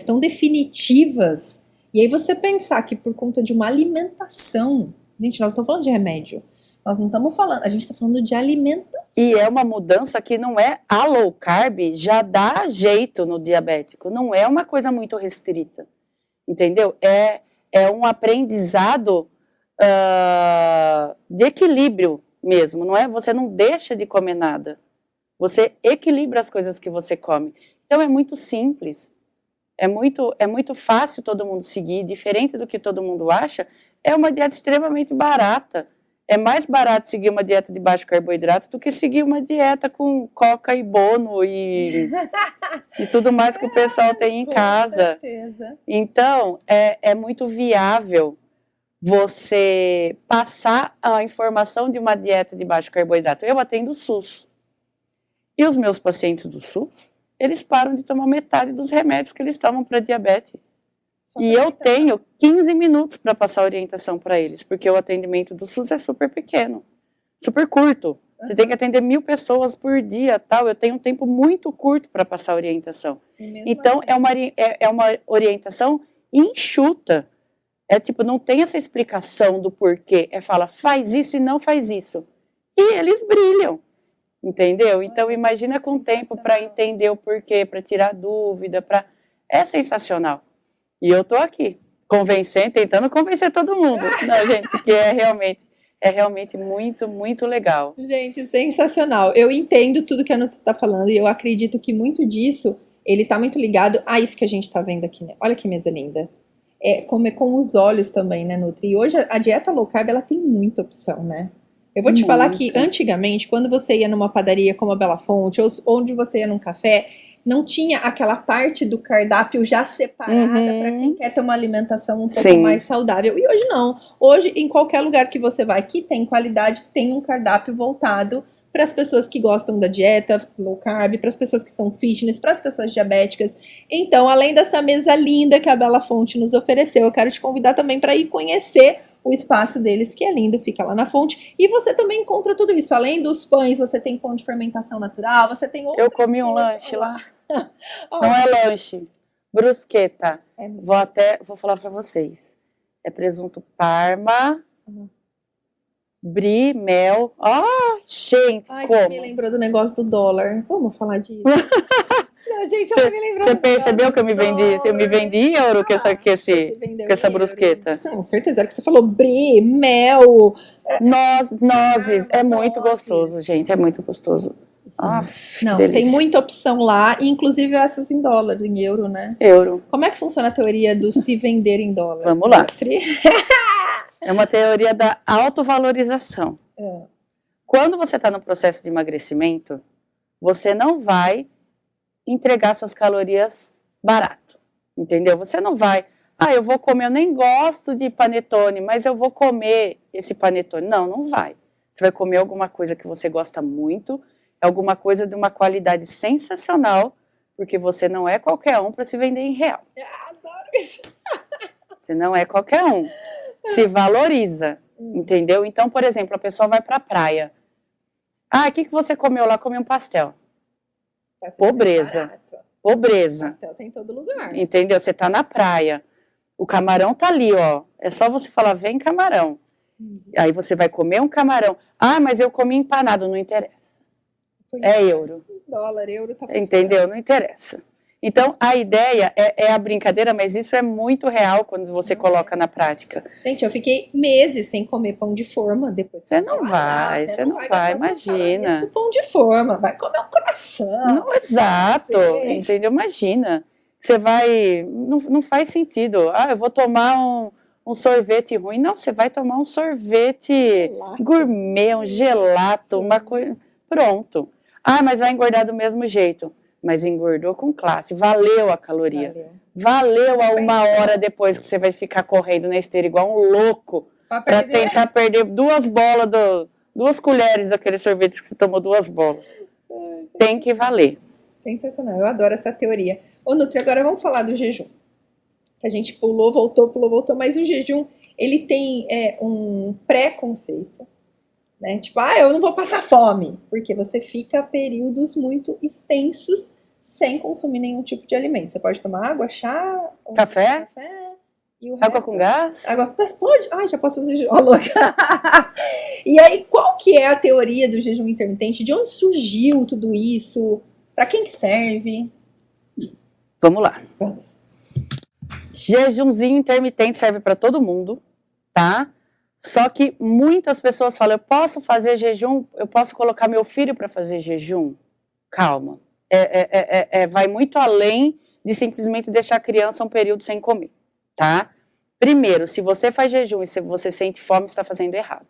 tão definitivas. E aí você pensar que por conta de uma alimentação, gente, nós estamos falando de remédio, nós não estamos falando, a gente está falando de alimentação. E é uma mudança que não é a low carb, já dá jeito no diabético, não é uma coisa muito restrita, entendeu? É um aprendizado de equilíbrio mesmo, não é? Você não deixa de comer nada, você equilibra as coisas que você come. Então é muito simples, é muito fácil todo mundo seguir, diferente do que todo mundo acha, é uma dieta extremamente barata. É mais barato seguir uma dieta de baixo carboidrato do que seguir uma dieta com coca e bono e tudo mais que o pessoal tem em casa. Certeza. Então, é muito viável você passar a informação de uma dieta de baixo carboidrato. Eu atendo o SUS. E os meus pacientes do SUS, eles param de tomar metade dos remédios que eles tomam para diabetes. E eu tenho 15 minutos para passar a orientação para eles, porque o atendimento do SUS é super pequeno, super curto. Você tem que atender 1000 pessoas por dia, tal. Eu tenho um tempo muito curto para passar a orientação. Então, assim, é uma orientação enxuta. É tipo, não tem essa explicação do porquê. Fala, faz isso e não faz isso. E eles brilham, entendeu? Então, imagina com tempo para entender o porquê, para tirar dúvida, é sensacional. E eu tô aqui, tentando convencer todo mundo, né, gente, porque é realmente muito, muito legal. Gente, sensacional. Eu entendo tudo que a Nutri tá falando e eu acredito que muito disso, ele tá muito ligado a isso que a gente tá vendo aqui, né? Olha que mesa linda. É comer com os olhos também, né, Nutri? E hoje a dieta low carb, ela tem muita opção, né? Eu vou te falar que antigamente, quando você ia numa padaria como a Bela Fonte, ou onde você ia num café, não tinha aquela parte do cardápio já separada para quem quer ter uma alimentação um pouco mais saudável. E hoje não. Hoje, em qualquer lugar que você vai que tem qualidade, tem um cardápio voltado para as pessoas que gostam da dieta low carb, para as pessoas que são fitness, para as pessoas diabéticas. Então, além dessa mesa linda que a Bela Fonte nos ofereceu, eu quero te convidar também para ir conhecer o espaço deles, que é lindo, fica lá na fonte. E você também encontra tudo isso. Além dos pães, você tem pão de fermentação natural, você tem outras... Eu comi um lanche lá. Não é lanche, brusqueta. Vou falar pra vocês. É presunto parma, brie, mel. Gente, como? Você me lembrou do negócio do dólar. Vamos falar disso. Não, gente, ela me lembrou. Você percebeu que eu me vendi em euro com essa brusqueta? Com certeza, era que você falou brie, mel. Nozes, é muito gostoso, gente, é muito gostoso. Não, delícia. Tem muita opção lá, inclusive essas em dólar, em euro, né? Euro. Como é que funciona a teoria do se vender em dólar? Vamos lá. É uma teoria da autovalorização. Quando você está no processo de emagrecimento, você não vai entregar suas calorias barato, entendeu? Você não vai, eu vou comer, eu nem gosto de panetone, mas eu vou comer esse panetone. Não vai. Você vai comer alguma coisa que você gosta muito, alguma coisa de uma qualidade sensacional, porque você não é qualquer um para se vender em real. Adoro isso. Você não é qualquer um. Se valoriza, entendeu? Então, por exemplo, a pessoa vai para a praia. O que você comeu lá? Comi um pastel. Pobreza. Pobreza. Pastel tem em todo lugar. Entendeu? Você tá na praia. O camarão tá ali, ó. É só você falar, vem camarão. Aí você vai comer um camarão. Mas eu comi empanado. Não interessa. É euro. Dólar, euro tá funcionando. Entendeu? Não interessa. Então, a ideia é a brincadeira, mas isso é muito real quando você coloca na prática. Gente, eu fiquei meses sem comer pão de forma depois. Você não vai, imagina. Com pão de forma, vai comer um coração. Não, exato, entendeu? Imagina. Você vai, não faz sentido. Ah, eu vou tomar um sorvete ruim. Não, você vai tomar um sorvete gourmet, um gelato, uma coisa. Pronto. Ah, mas vai engordar do mesmo jeito. Mas engordou com classe. Valeu a caloria. Valeu a 1 hora depois que você vai ficar correndo na esteira igual um louco para tentar perder 2 bolas, 2 colheres daquele sorvete que você tomou 2 bolas. Tem que valer. Sensacional, eu adoro essa teoria. Ô, Nutri, agora vamos falar do jejum. Que a gente pulou, voltou, mas o jejum, ele tem um pré-conceito, né? Tipo, eu não vou passar fome, porque você fica períodos muito extensos sem consumir nenhum tipo de alimento. Você pode tomar água, chá, café e o água com gás? Água com gás, pode? Ai, já posso fazer jejum. E aí, qual que é a teoria do jejum intermitente? De onde surgiu tudo isso? Para quem que serve? Vamos lá. Vamos. Jejumzinho intermitente serve para todo mundo, tá? Só que muitas pessoas falam, eu posso fazer jejum, eu posso colocar meu filho para fazer jejum? Calma. Vai muito além de simplesmente deixar a criança um período sem comer, tá? Primeiro, se você faz jejum e se você sente fome, você está fazendo errado.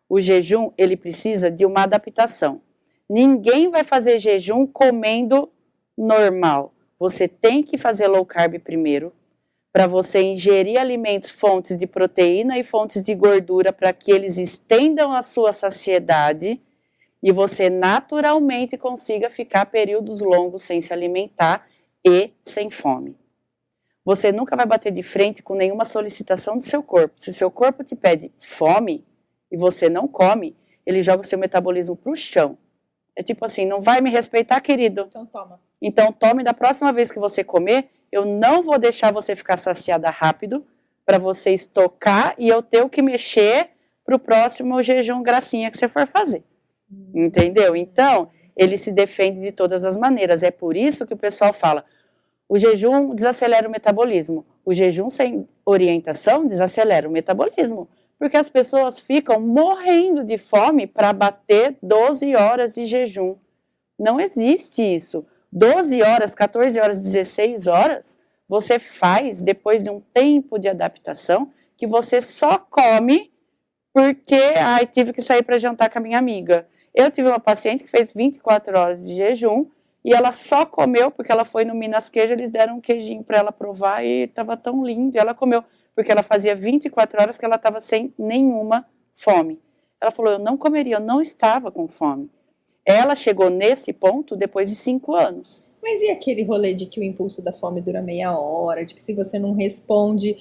O jejum, ele precisa de uma adaptação. Ninguém vai fazer jejum comendo normal. Você tem que fazer low carb primeiro, para você ingerir alimentos, fontes de proteína e fontes de gordura, para que eles estendam a sua saciedade e você naturalmente consiga ficar períodos longos sem se alimentar e sem fome. Você nunca vai bater de frente com nenhuma solicitação do seu corpo. Se o seu corpo te pede fome e você não come, ele joga o seu metabolismo para o chão. É tipo assim, não vai me respeitar, querido? Então toma. Então tome, da próxima vez que você comer, eu não vou deixar você ficar saciada rápido para você estocar e eu ter o que mexer para o próximo jejum gracinha que você for fazer. Entendeu? Então, ele se defende de todas as maneiras. É por isso que o pessoal fala, o jejum desacelera o metabolismo. O jejum sem orientação desacelera o metabolismo. Porque as pessoas ficam morrendo de fome para bater 12 horas de jejum. Não existe isso. 12 horas, 14 horas, 16 horas, você faz depois de um tempo de adaptação que você só come porque tive que sair para jantar com a minha amiga. Eu tive uma paciente que fez 24 horas de jejum e ela só comeu porque ela foi no Minas Queijo, eles deram um queijinho para ela provar e estava tão lindo. E ela comeu porque ela fazia 24 horas que ela estava sem nenhuma fome. Ela falou, eu não comeria, eu não estava com fome. Ela chegou nesse ponto depois de 5 anos. Mas e aquele rolê de que o impulso da fome dura meia hora, de que se você não responde,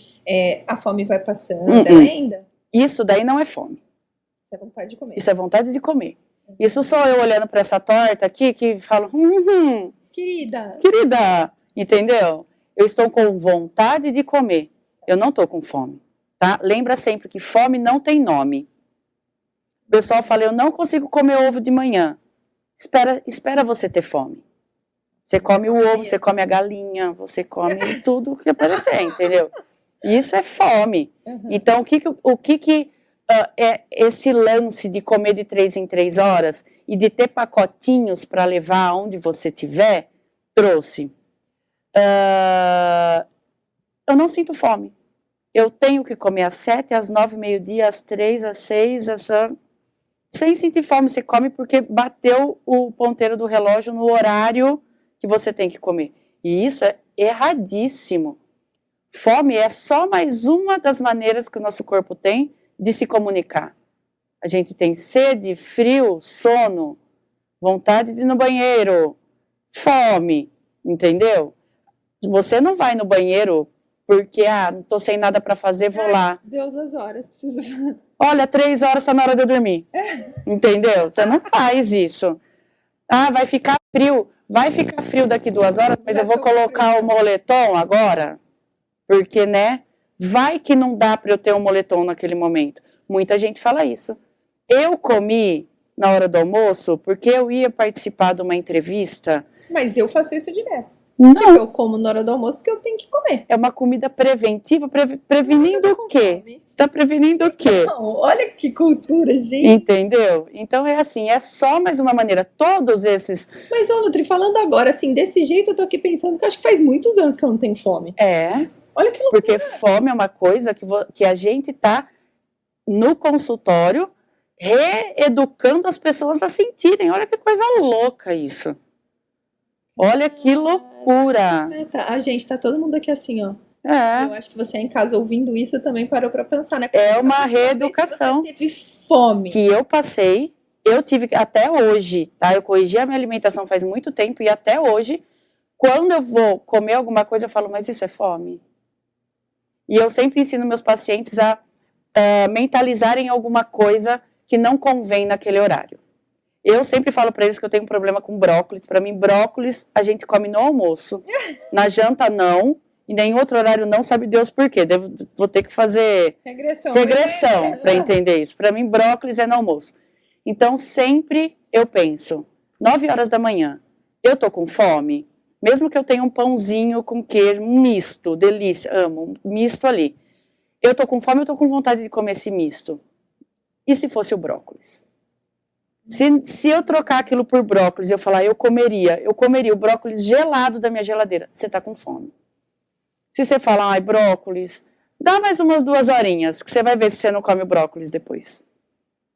a fome vai passando, ainda? Isso daí não é fome. Isso é vontade de comer. Isso é vontade de comer. Isso sou eu olhando para essa torta aqui que falo, querida, entendeu? Eu estou com vontade de comer, eu não estou com fome, tá? Lembra sempre que fome não tem nome. O pessoal fala, eu não consigo comer ovo de manhã. Espera você ter fome. Você come o ovo, você come a galinha, você come tudo que aparecer, entendeu? Isso é fome. Então, o que é esse lance de comer de 3 em 3 horas e de ter pacotinhos para levar aonde você estiver, trouxe? Eu não sinto fome. Eu tenho que comer às 7, às 9, meio-dia, às 3, às 6, sem sentir fome. Você come porque bateu o ponteiro do relógio no horário que você tem que comer. E isso é erradíssimo. Fome é só mais uma das maneiras que o nosso corpo tem de se comunicar. A gente tem sede, frio, sono, vontade de ir no banheiro, fome, entendeu? Você não vai no banheiro porque, não tô sem nada para fazer, vou lá. Deu 2 horas, preciso... Olha, 3 horas está na hora de eu dormir. Entendeu? Você não faz isso. Vai ficar frio. Vai ficar frio daqui 2 horas, mas eu vou colocar o moletom agora. Porque, né? Vai que não dá para eu ter um moletom naquele momento. Muita gente fala isso. Eu comi na hora do almoço porque eu ia participar de uma entrevista. Mas eu faço isso direto. Não. Tipo, eu como na hora do almoço porque eu tenho que comer. É uma comida preventiva, prevenindo o quê? Fome. Você está prevenindo o quê? Não, olha que cultura, gente. Entendeu? Então é assim, é só mais uma maneira. Todos esses... Mas, ô, Nutri, falando agora, assim, desse jeito, eu tô aqui pensando que eu acho que faz muitos anos que eu não tenho fome. Olha que loucura. Porque fome é uma coisa que a gente tá no consultório reeducando as pessoas a sentirem. Olha que coisa louca isso. Olha que loucura. Tá. A gente, tá todo mundo aqui assim, ó. É. Eu acho que você em casa ouvindo isso também parou pra pensar, né? É uma reeducação. Você teve fome. Que eu passei, eu tive até hoje, tá? Eu corrigi a minha alimentação faz muito tempo e até hoje, quando eu vou comer alguma coisa, eu falo, mas isso é fome? E eu sempre ensino meus pacientes a mentalizarem alguma coisa que não convém naquele horário. Eu sempre falo para eles que eu tenho um problema com brócolis. Para mim, brócolis a gente come no almoço. Na janta, não. E nem outro horário não, sabe Deus por quê. Vou ter que fazer regressão para entender isso. Para mim, brócolis é no almoço. Então, sempre eu penso, 9 horas da manhã, eu tô com fome? Mesmo que eu tenha um pãozinho com queijo, misto, delícia, amo, misto ali. Eu tô com fome, eu tô com vontade de comer esse misto. E se fosse o brócolis? Se eu trocar aquilo por brócolis, eu falar, eu comeria o brócolis gelado da minha geladeira. Você tá com fome. Se você falar, ai, brócolis, dá mais umas 2 horinhas, que você vai ver se você não come o brócolis depois.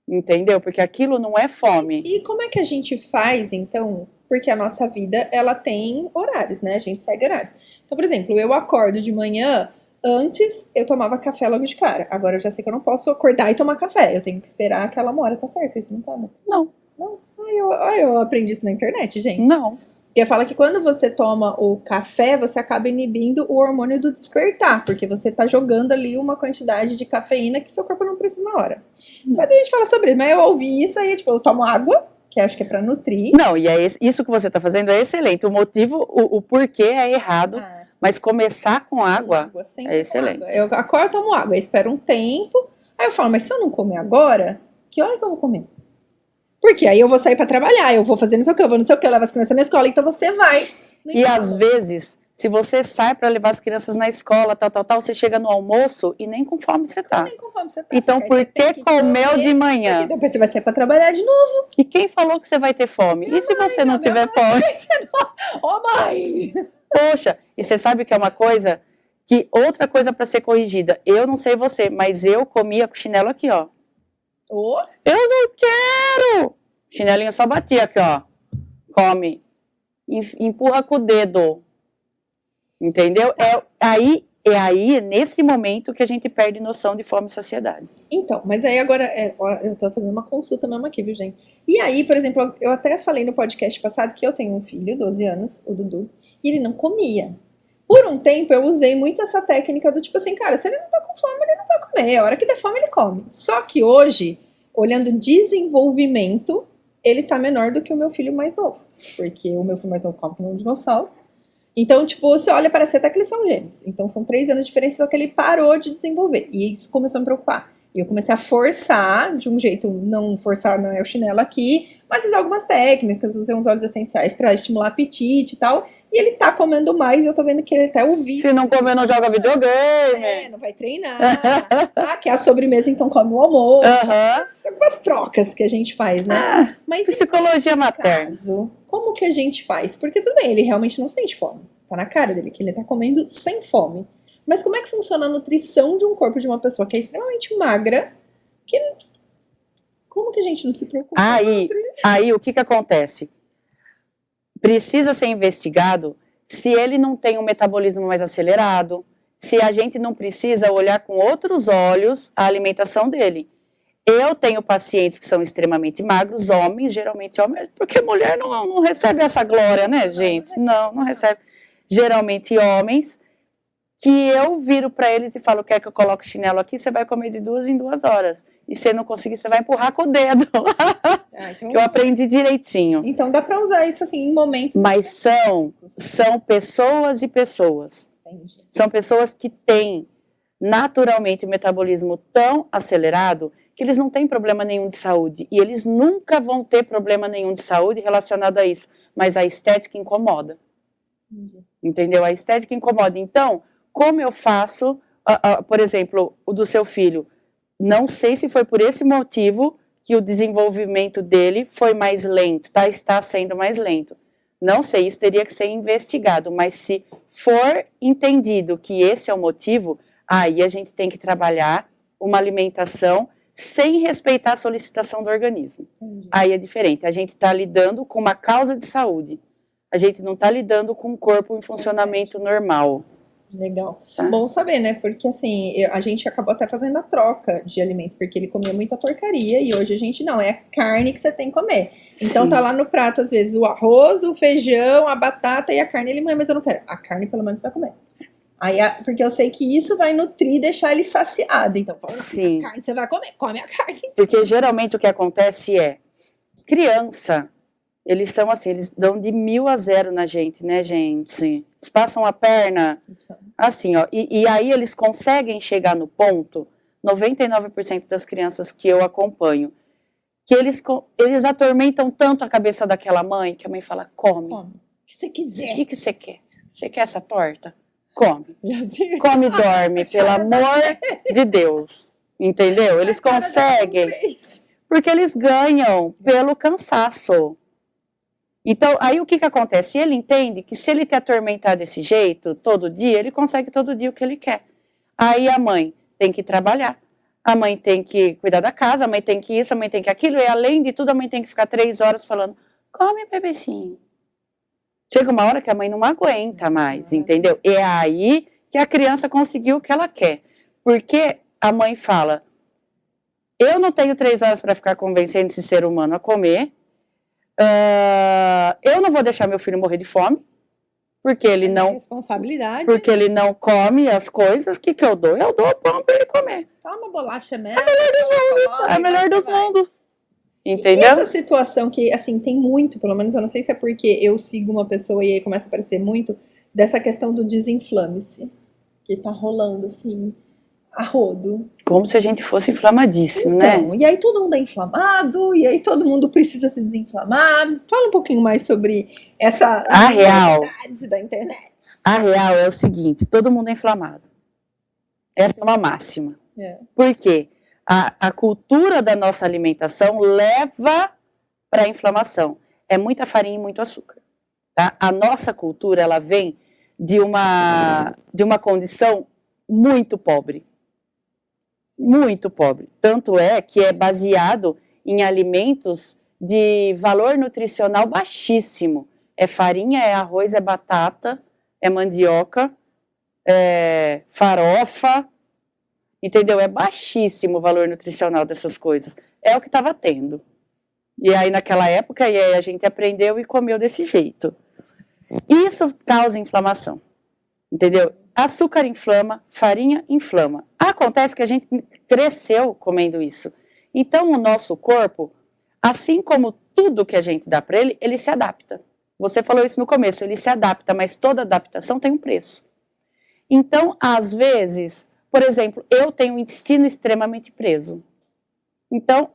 Entendeu? Porque aquilo não é fome. E como é que a gente faz, então? Porque a nossa vida, ela tem horários, né? A gente segue horário. Então, por exemplo, eu acordo de manhã, antes eu tomava café logo de cara. Agora eu já sei que eu não posso acordar e tomar café. Eu tenho que esperar aquela hora, tá certo? Isso não tá, né? Não. Não. Eu aprendi isso na internet, gente. Não. Porque fala que quando você toma o café, você acaba inibindo o hormônio do despertar, porque você tá jogando ali uma quantidade de cafeína que seu corpo não precisa na hora. Mas a gente fala sobre isso, mas eu ouvi isso aí, tipo, eu tomo água, que acho que é pra nutrir. Não, e isso que você tá fazendo é excelente. O motivo, o porquê é errado, mas começar com água é excelente. Eu acordo, tomo água, eu espero um tempo, aí eu falo, mas se eu não comer agora, que hora que eu vou comer? Porque aí eu vou sair pra trabalhar, eu vou fazer não sei o que, eu vou não sei o que, eu levo as crianças na escola, então você vai. E às vezes, se você sai pra levar as crianças na escola, tal, você chega no almoço e nem com fome você tá. Nem com fome você tá. Então por que comeu de manhã? Depois você vai sair pra trabalhar de novo. E quem falou que você vai ter fome? E se você não tiver fome? Ô mãe! Poxa, e você sabe que é uma coisa, que outra coisa pra ser corrigida, eu não sei você, mas eu comia com chinelo aqui, ó. Oh. Eu não quero! Chinelinho só batia aqui, ó. Come. Empurra com o dedo. Entendeu? É aí, nesse momento, que a gente perde noção de fome e saciedade. Então, mas aí agora, eu tô fazendo uma consulta mesmo aqui, viu, gente? E aí, por exemplo, eu até falei no podcast passado que eu tenho um filho, 12 anos, o Dudu, e ele não comia. Por um tempo, eu usei muito essa técnica do tipo assim, cara, se ele não tá com fome, ele não vai comer. A hora que der fome, ele come. Só que hoje, olhando desenvolvimento, ele tá menor do que o meu filho mais novo. Porque o meu filho mais novo come como um dinossauro. Então, tipo, você olha, parece até que eles são gêmeos. Então, são 3 anos de diferença, só que ele parou de desenvolver. E isso começou a me preocupar. E eu comecei a forçar, de um jeito, não forçar, não é o chinelo aqui, mas usar algumas técnicas, usei uns óleos essenciais pra estimular apetite e tal. E ele tá comendo mais, e eu tô vendo que ele até ouviu. Se não comer, não joga videogame. Não vai treinar. Quer a sobremesa, então come o almoço. Algumas trocas que a gente faz, né? Mas psicologia materna. Caso, como que a gente faz? Porque tudo bem, ele realmente não sente fome. Tá na cara dele que ele tá comendo sem fome. Mas como é que funciona a nutrição de um corpo de uma pessoa que é extremamente magra? Como que a gente não se preocupa? Aí o que acontece? Precisa ser investigado se ele não tem um metabolismo mais acelerado, se a gente não precisa olhar com outros olhos a alimentação dele. Eu tenho pacientes que são extremamente magros, homens, geralmente homens, porque mulher não recebe essa glória, né, gente? Não recebe. Geralmente homens, que eu viro para eles e falo, quer que eu coloque o chinelo aqui? Você vai comer de 2 em 2 horas. E se não conseguir, você vai empurrar com o dedo. Então, que eu aprendi direitinho. Então dá para usar isso assim em momentos. Mas são pessoas e pessoas. Entendi. São pessoas que têm naturalmente o metabolismo tão acelerado que eles não têm problema nenhum de saúde. E eles nunca vão ter problema nenhum de saúde relacionado a isso. Mas a estética incomoda. Entendeu? A estética incomoda. Então, como eu faço, por exemplo, o do seu filho? Não sei se foi por esse motivo que o desenvolvimento dele foi mais lento, tá? Está sendo mais lento. Não sei, isso teria que ser investigado, mas se for entendido que esse é o motivo, aí a gente tem que trabalhar uma alimentação sem respeitar a solicitação do organismo. Aí é diferente, a gente está lidando com uma causa de saúde, a gente não está lidando com um corpo em funcionamento normal. Legal. Tá. Bom saber, né? Porque assim, a gente acabou até fazendo a troca de alimentos, porque ele comia muita porcaria e hoje a gente não, é a carne que você tem que comer. Então Sim. tá lá no prato, às vezes, o arroz, o feijão, a batata e a carne. Ele, mãe, mas eu não quero. A carne pelo menos você vai comer. Aí, porque eu sei que isso vai nutrir e deixar ele saciado. Então, Sim. a carne você vai comer, come a carne. Porque geralmente o que acontece é, criança, eles são assim, eles dão de 1000 a 0 na gente, né, gente? Eles passam a perna, assim, ó. E aí eles conseguem chegar no ponto, 99% das crianças que eu acompanho, que eles atormentam tanto a cabeça daquela mãe, que a mãe fala, come. Come. O que você quiser. O que você quer? Você quer essa torta? Come. Assim, Come e dorme, pelo amor de Deus. Entendeu? Eles conseguem. Porque eles ganham pelo cansaço. Então, aí o que acontece? Ele entende que se ele te atormentar desse jeito, todo dia, ele consegue todo dia o que ele quer. Aí a mãe tem que trabalhar, a mãe tem que cuidar da casa, a mãe tem que isso, a mãe tem que aquilo, e além de tudo, a mãe tem que ficar 3 horas falando, come, bebecinho. Chega uma hora que a mãe não aguenta mais, entendeu? É aí que a criança conseguiu o que ela quer. Porque a mãe fala, eu não tenho 3 horas para ficar convencendo esse ser humano a comer, eu não vou deixar meu filho morrer de fome, porque ele não, responsabilidade. porque ele não come as coisas, o que eu dou? Eu dou pão para ele comer. Só uma bolacha mesmo. É a melhor dos mundos. E Entendeu? essa situação que, assim, tem muito, pelo menos, eu não sei se é porque eu sigo uma pessoa e aí começa a aparecer muito, dessa questão do desinflame-se, que tá rolando, assim, a rodo. Como se a gente fosse inflamadíssimo, né? Então, e aí todo mundo é inflamado, e aí todo mundo precisa se desinflamar. Fala um pouquinho mais sobre essa novidades da internet. A real é o seguinte, todo mundo é inflamado. Essa é uma máxima. Por quê? A cultura da nossa alimentação leva para a inflamação. É muita farinha e muito açúcar. Tá? A nossa cultura, ela vem de uma condição muito pobre. Muito pobre. Tanto é que é baseado em alimentos de valor nutricional baixíssimo. É farinha, é arroz, é batata, é mandioca, é farofa, entendeu? É baixíssimo o valor nutricional dessas coisas. É o que estava tendo. E aí naquela época, e aí a gente aprendeu e comeu desse jeito. Isso causa inflamação, entendeu? Açúcar inflama, farinha inflama. Acontece que a gente cresceu comendo isso. Então o nosso corpo, assim como tudo que a gente dá para ele, ele se adapta. Você falou isso no começo, ele se adapta, mas toda adaptação tem um preço. Então, às vezes, por exemplo, eu tenho o intestino extremamente preso. Então,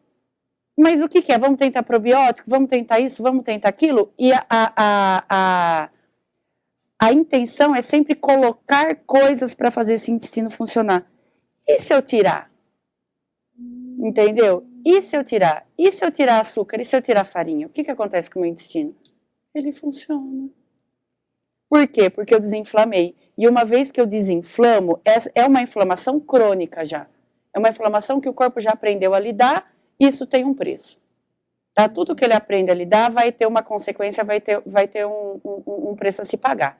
mas o que é? Vamos tentar probiótico? Vamos tentar isso? Vamos tentar aquilo? E a intenção é sempre colocar coisas para fazer esse intestino funcionar. E se eu tirar? Entendeu? E se eu tirar? E se eu tirar açúcar? E se eu tirar farinha? O que acontece com o meu intestino? Ele funciona. Por quê? Porque eu desinflamei. E uma vez que eu desinflamo, é uma inflamação crônica já. É uma inflamação que o corpo já aprendeu a lidar, isso tem um preço. Tá? Tudo que ele aprende a lidar vai ter uma consequência, vai ter um preço a se pagar.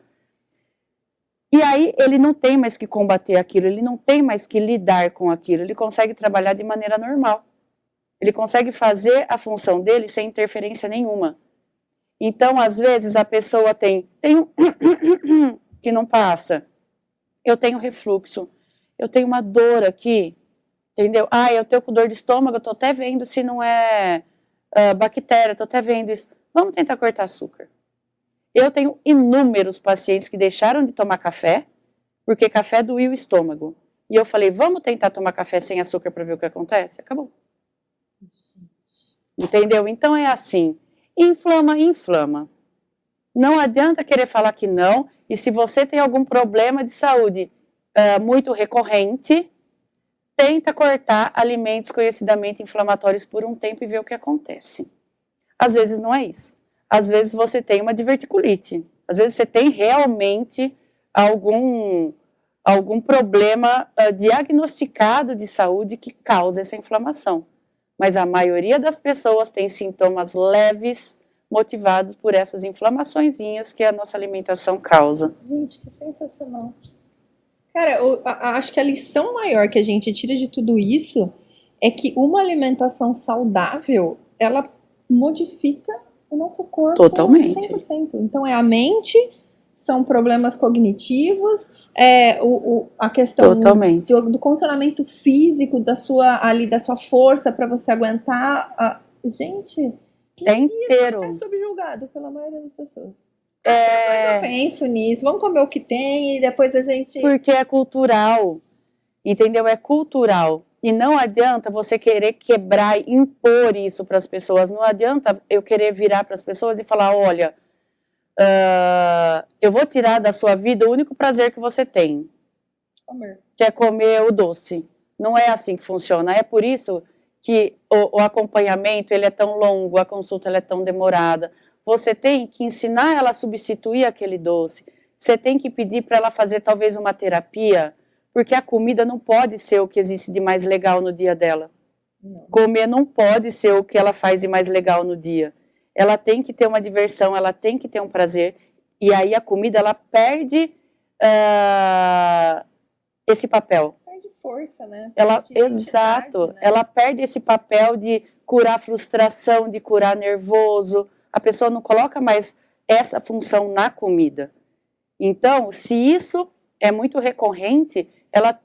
E aí ele não tem mais que combater aquilo, ele não tem mais que lidar com aquilo, ele consegue trabalhar de maneira normal. Ele consegue fazer a função dele sem interferência nenhuma. Então, às vezes, a pessoa tem que não passa. Eu tenho refluxo, eu tenho uma dor aqui, entendeu? Eu tenho com dor de estômago, eu tô até vendo se não é bactéria, tô até vendo isso. Vamos tentar cortar açúcar. Eu tenho inúmeros pacientes que deixaram de tomar café, porque café doía o estômago. E eu falei, vamos tentar tomar café sem açúcar para ver o que acontece? Acabou. Entendeu? Então é assim, inflama, inflama. Não adianta querer falar que não, e se você tem algum problema de saúde muito recorrente, tenta cortar alimentos conhecidamente inflamatórios por um tempo e ver o que acontece. Às vezes não é isso. Às vezes você tem uma diverticulite. Às vezes você tem realmente algum problema diagnosticado de saúde que causa essa inflamação. Mas a maioria das pessoas tem sintomas leves, motivados por essas inflamaçõezinhas que a nossa alimentação causa. Gente, que sensacional. Cara, acho que a lição maior que a gente tira de tudo isso é que uma alimentação saudável, ela modifica o nosso corpo Totalmente. 100%. Então, é a mente, são problemas cognitivos, a questão do condicionamento físico, da sua força para você aguentar. Gente, inteiro. É subjugado pela maioria das pessoas. Mas eu penso nisso, vamos comer o que tem e depois a gente... Porque é cultural, entendeu? É cultural. E não adianta você querer quebrar e impor isso para as pessoas. Não adianta eu querer virar para as pessoas e falar, olha, eu vou tirar da sua vida o único prazer que você tem. Comer. Que é comer o doce. Não é assim que funciona. É por isso que o acompanhamento ele é tão longo, a consulta ela é tão demorada. Você tem que ensinar ela a substituir aquele doce. Você tem que pedir para ela fazer talvez uma terapia, porque a comida não pode ser o que existe de mais legal no dia dela. Não. Comer não pode ser o que ela faz de mais legal no dia. Ela tem que ter uma diversão, ela tem que ter um prazer. E aí a comida, ela perde esse papel. Perde força, né? Exato. Né? Ela perde esse papel de curar frustração, de curar nervoso. A pessoa não coloca mais essa função na comida. Então, se isso é muito recorrente,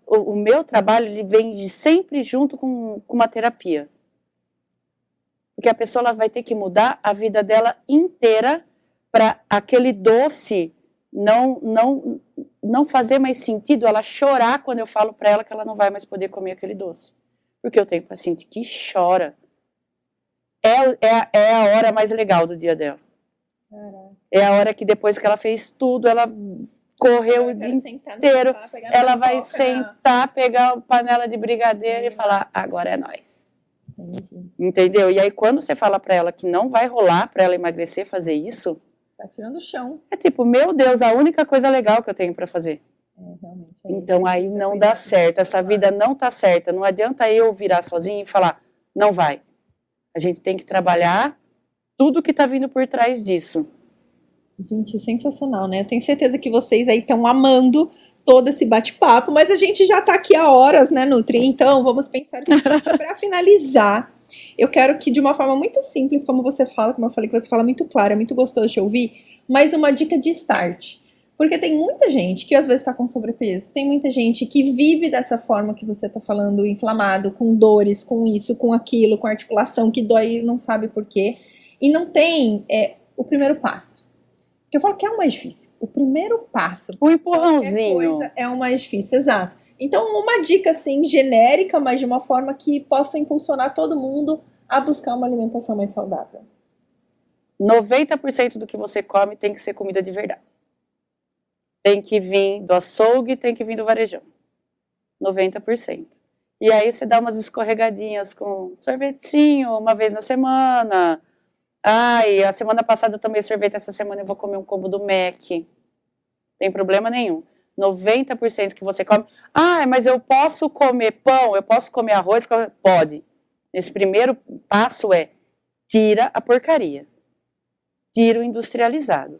o meu trabalho ele vem sempre junto com uma terapia. Porque a pessoa ela vai ter que mudar a vida dela inteira para aquele doce não fazer mais sentido, ela chorar quando eu falo para ela que ela não vai mais poder comer aquele doce. Porque eu tenho paciente que chora. É a hora mais legal do dia dela. Caraca. É a hora que depois que ela fez tudo, ela correu o dia inteiro, ela vai sentar, pegar uma panela de brigadeiro e falar, agora é nós. Entendeu? E aí quando você fala pra ela que não vai rolar pra ela emagrecer, fazer isso, tá tirando o chão. É tipo, meu Deus, a única coisa legal que eu tenho pra fazer. Realmente. Então aí não dá certo, essa vida não tá certa. Não adianta eu virar sozinha e falar, não vai. A gente tem que trabalhar tudo que tá vindo por trás disso. Gente, sensacional, né? Eu tenho certeza que vocês aí estão amando todo esse bate-papo, mas a gente já tá aqui há horas, né, Nutri? Então, vamos pensar o seguinte, para finalizar, eu quero que de uma forma muito simples, como você fala, como eu falei que você fala muito claro, é muito gostoso de ouvir, mas uma dica de start. Porque tem muita gente que às vezes tá com sobrepeso, tem muita gente que vive dessa forma que você tá falando, inflamado, com dores, com isso, com aquilo, com articulação que dói, não sabe por quê, e não tem o primeiro passo. Que eu falo que é o mais difícil. O primeiro passo. O empurrãozinho. Coisa é o mais difícil, exato. Então, uma dica, assim, genérica, mas de uma forma que possa impulsionar todo mundo a buscar uma alimentação mais saudável. 90% do que você come tem que ser comida de verdade. Tem que vir do açougue, tem que vir do varejão. 90%. E aí você dá umas escorregadinhas com sorvetinho uma vez na semana. Ai, a semana passada eu tomei sorvete, essa semana eu vou comer um combo do Mac. Tem problema nenhum. 90% que você come. Ah, mas eu posso comer pão, eu posso comer arroz? Pode. Esse primeiro passo é, tira a porcaria. Tira o industrializado.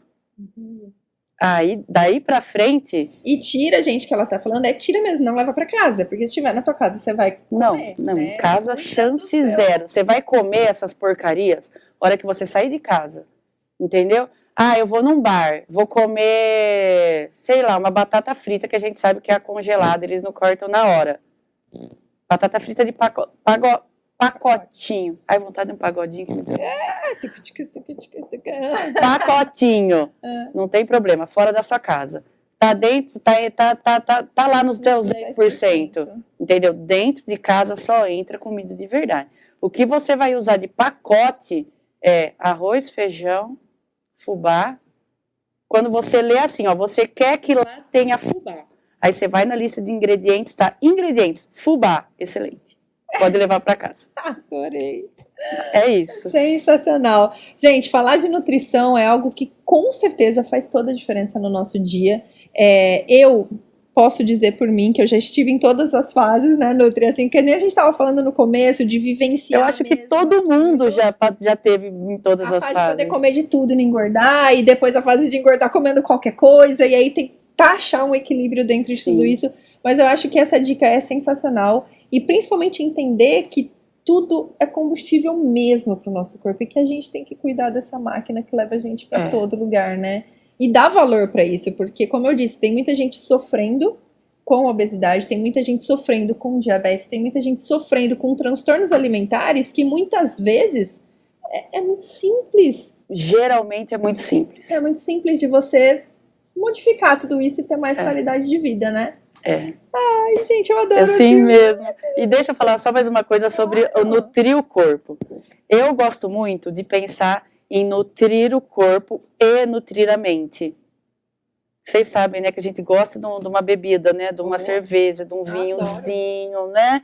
Aí, daí pra frente... E tira, gente, que ela tá falando, tira mesmo, não leva pra casa. Porque se estiver na tua casa, você vai comer. Não, né? Em casa, chance zero. Você vai comer essas porcarias na hora que você sair de casa. Entendeu? Ah, eu vou num bar, vou comer, sei lá, uma batata frita, que a gente sabe que é congelada, eles não cortam na hora. Batata frita de pacotinho. Ai, vontade de um pagodinho. Pacotinho. Não tem problema, fora da sua casa. Tá dentro, tá lá nos teus 10%. Entendeu? Dentro de casa só entra comida de verdade. O que você vai usar de pacote é arroz, feijão, fubá Quando você lê assim, ó, você quer que lá tenha fubá. Aí você vai na lista de ingredientes, tá? Ingredientes, fubá, excelente. Pode levar para casa. Adorei. É isso. Sensacional. Gente, falar de nutrição é algo que com certeza faz toda a diferença no nosso dia. Eu posso dizer por mim que eu já estive em todas as fases, né, Nutri? Assim, que nem a gente estava falando no começo, de vivenciar. Eu acho que todo mundo já teve em todas as fases. A fase fases. de poder comer de tudo e não engordar, e depois a fase de engordar comendo qualquer coisa, e aí tentar achar um equilíbrio dentro de tudo isso. Mas eu acho que essa dica é sensacional, e principalmente entender que tudo é combustível mesmo para o nosso corpo, e que a gente tem que cuidar dessa máquina que leva a gente para todo lugar, né? E dar valor para isso, porque, como eu disse, tem muita gente sofrendo com obesidade, tem muita gente sofrendo com diabetes, tem muita gente sofrendo com transtornos alimentares que muitas vezes é muito simples. Geralmente é muito simples. É muito simples de você modificar tudo isso e ter mais qualidade de vida, né? Ai, gente, eu adoro. É assim mesmo. E deixa eu falar só mais uma coisa sobre o nutrir o corpo. Eu gosto muito de pensar em nutrir o corpo e nutrir a mente. Vocês sabem, né, que a gente gosta de uma bebida, né, de uma cerveja, de um vinhozinho, né?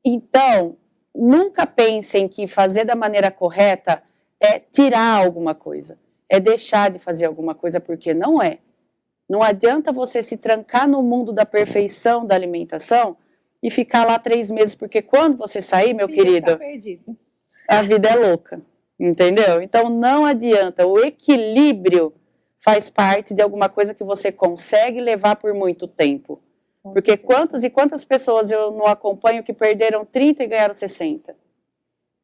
Então, nunca pensem que fazer da maneira correta é tirar alguma coisa, é deixar de fazer alguma coisa, porque não é. Não adianta você se trancar no mundo da perfeição da alimentação e ficar lá 3 meses, porque quando você sair, meu querido, a vida é louca, entendeu? Então não adianta, o equilíbrio faz parte de alguma coisa que você consegue levar por muito tempo. Porque quantas e quantas pessoas eu não acompanho que perderam 30 e ganharam 60,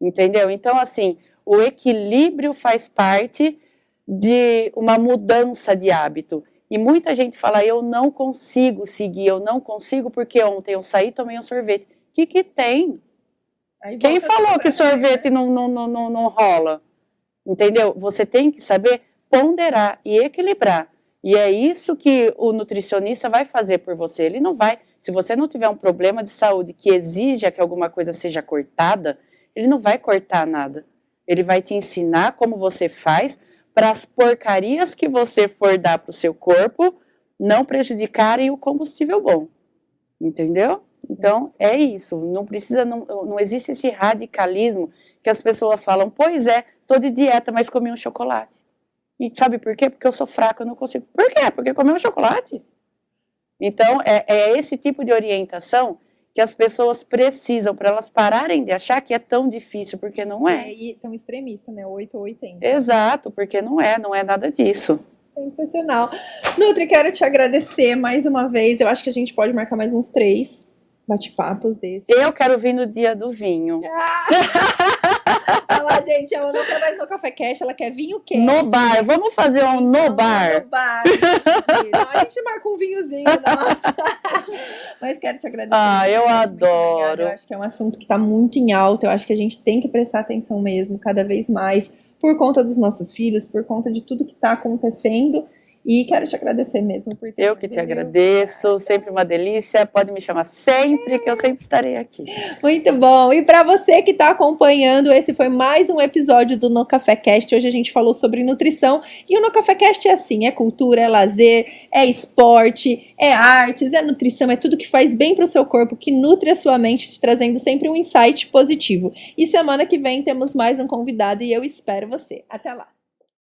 entendeu? Então assim, o equilíbrio faz parte de uma mudança de hábito. E muita gente fala, eu não consigo seguir, eu não consigo porque ontem eu saí e tomei um sorvete. O que tem? Quem falou que sorvete não rola? Entendeu? Você tem que saber ponderar e equilibrar. E é isso que o nutricionista vai fazer por você. Ele não vai, se você não tiver um problema de saúde que exija que alguma coisa seja cortada, ele não vai cortar nada. Ele vai te ensinar como você faz para as porcarias que você for dar para o seu corpo não prejudicarem o combustível bom, entendeu? Então é isso, não existe esse radicalismo que as pessoas falam, pois é, tô de dieta, mas comi um chocolate. E sabe por quê? Porque eu sou fraca, eu não consigo. Por quê? Porque comi um chocolate. Então é esse tipo de orientação que as pessoas precisam para elas pararem de achar que é tão difícil, porque não é. E tão extremista, né? 8 ou 80. Exato, porque não é nada disso. Sensacional. Nutri, quero te agradecer mais uma vez. Eu acho que a gente pode marcar mais uns 3 bate-papos desses. Eu quero vir no dia do vinho. Olha lá, gente, ela não quer mais no Café Cash, ela quer vinho quente. No bar, vamos fazer um no bar. No bar. Não, a gente marca um vinhozinho, nossa. Mas quero te agradecer. Eu adoro. Eu acho que é um assunto que está muito em alta, eu acho que a gente tem que prestar atenção mesmo, cada vez mais, por conta dos nossos filhos, por conta de tudo que está acontecendo. E quero te agradecer mesmo por ter. Eu que te agradeço, sempre uma delícia. Pode me chamar sempre, que eu sempre estarei aqui. Muito bom. E para você que está acompanhando, esse foi mais um episódio do No Café Cast. Hoje a gente falou sobre nutrição. E o No Café Cast é assim: é cultura, é lazer, é esporte, é artes, é nutrição, é tudo que faz bem para o seu corpo, que nutre a sua mente, te trazendo sempre um insight positivo. E semana que vem temos mais um convidado e eu espero você. Até lá.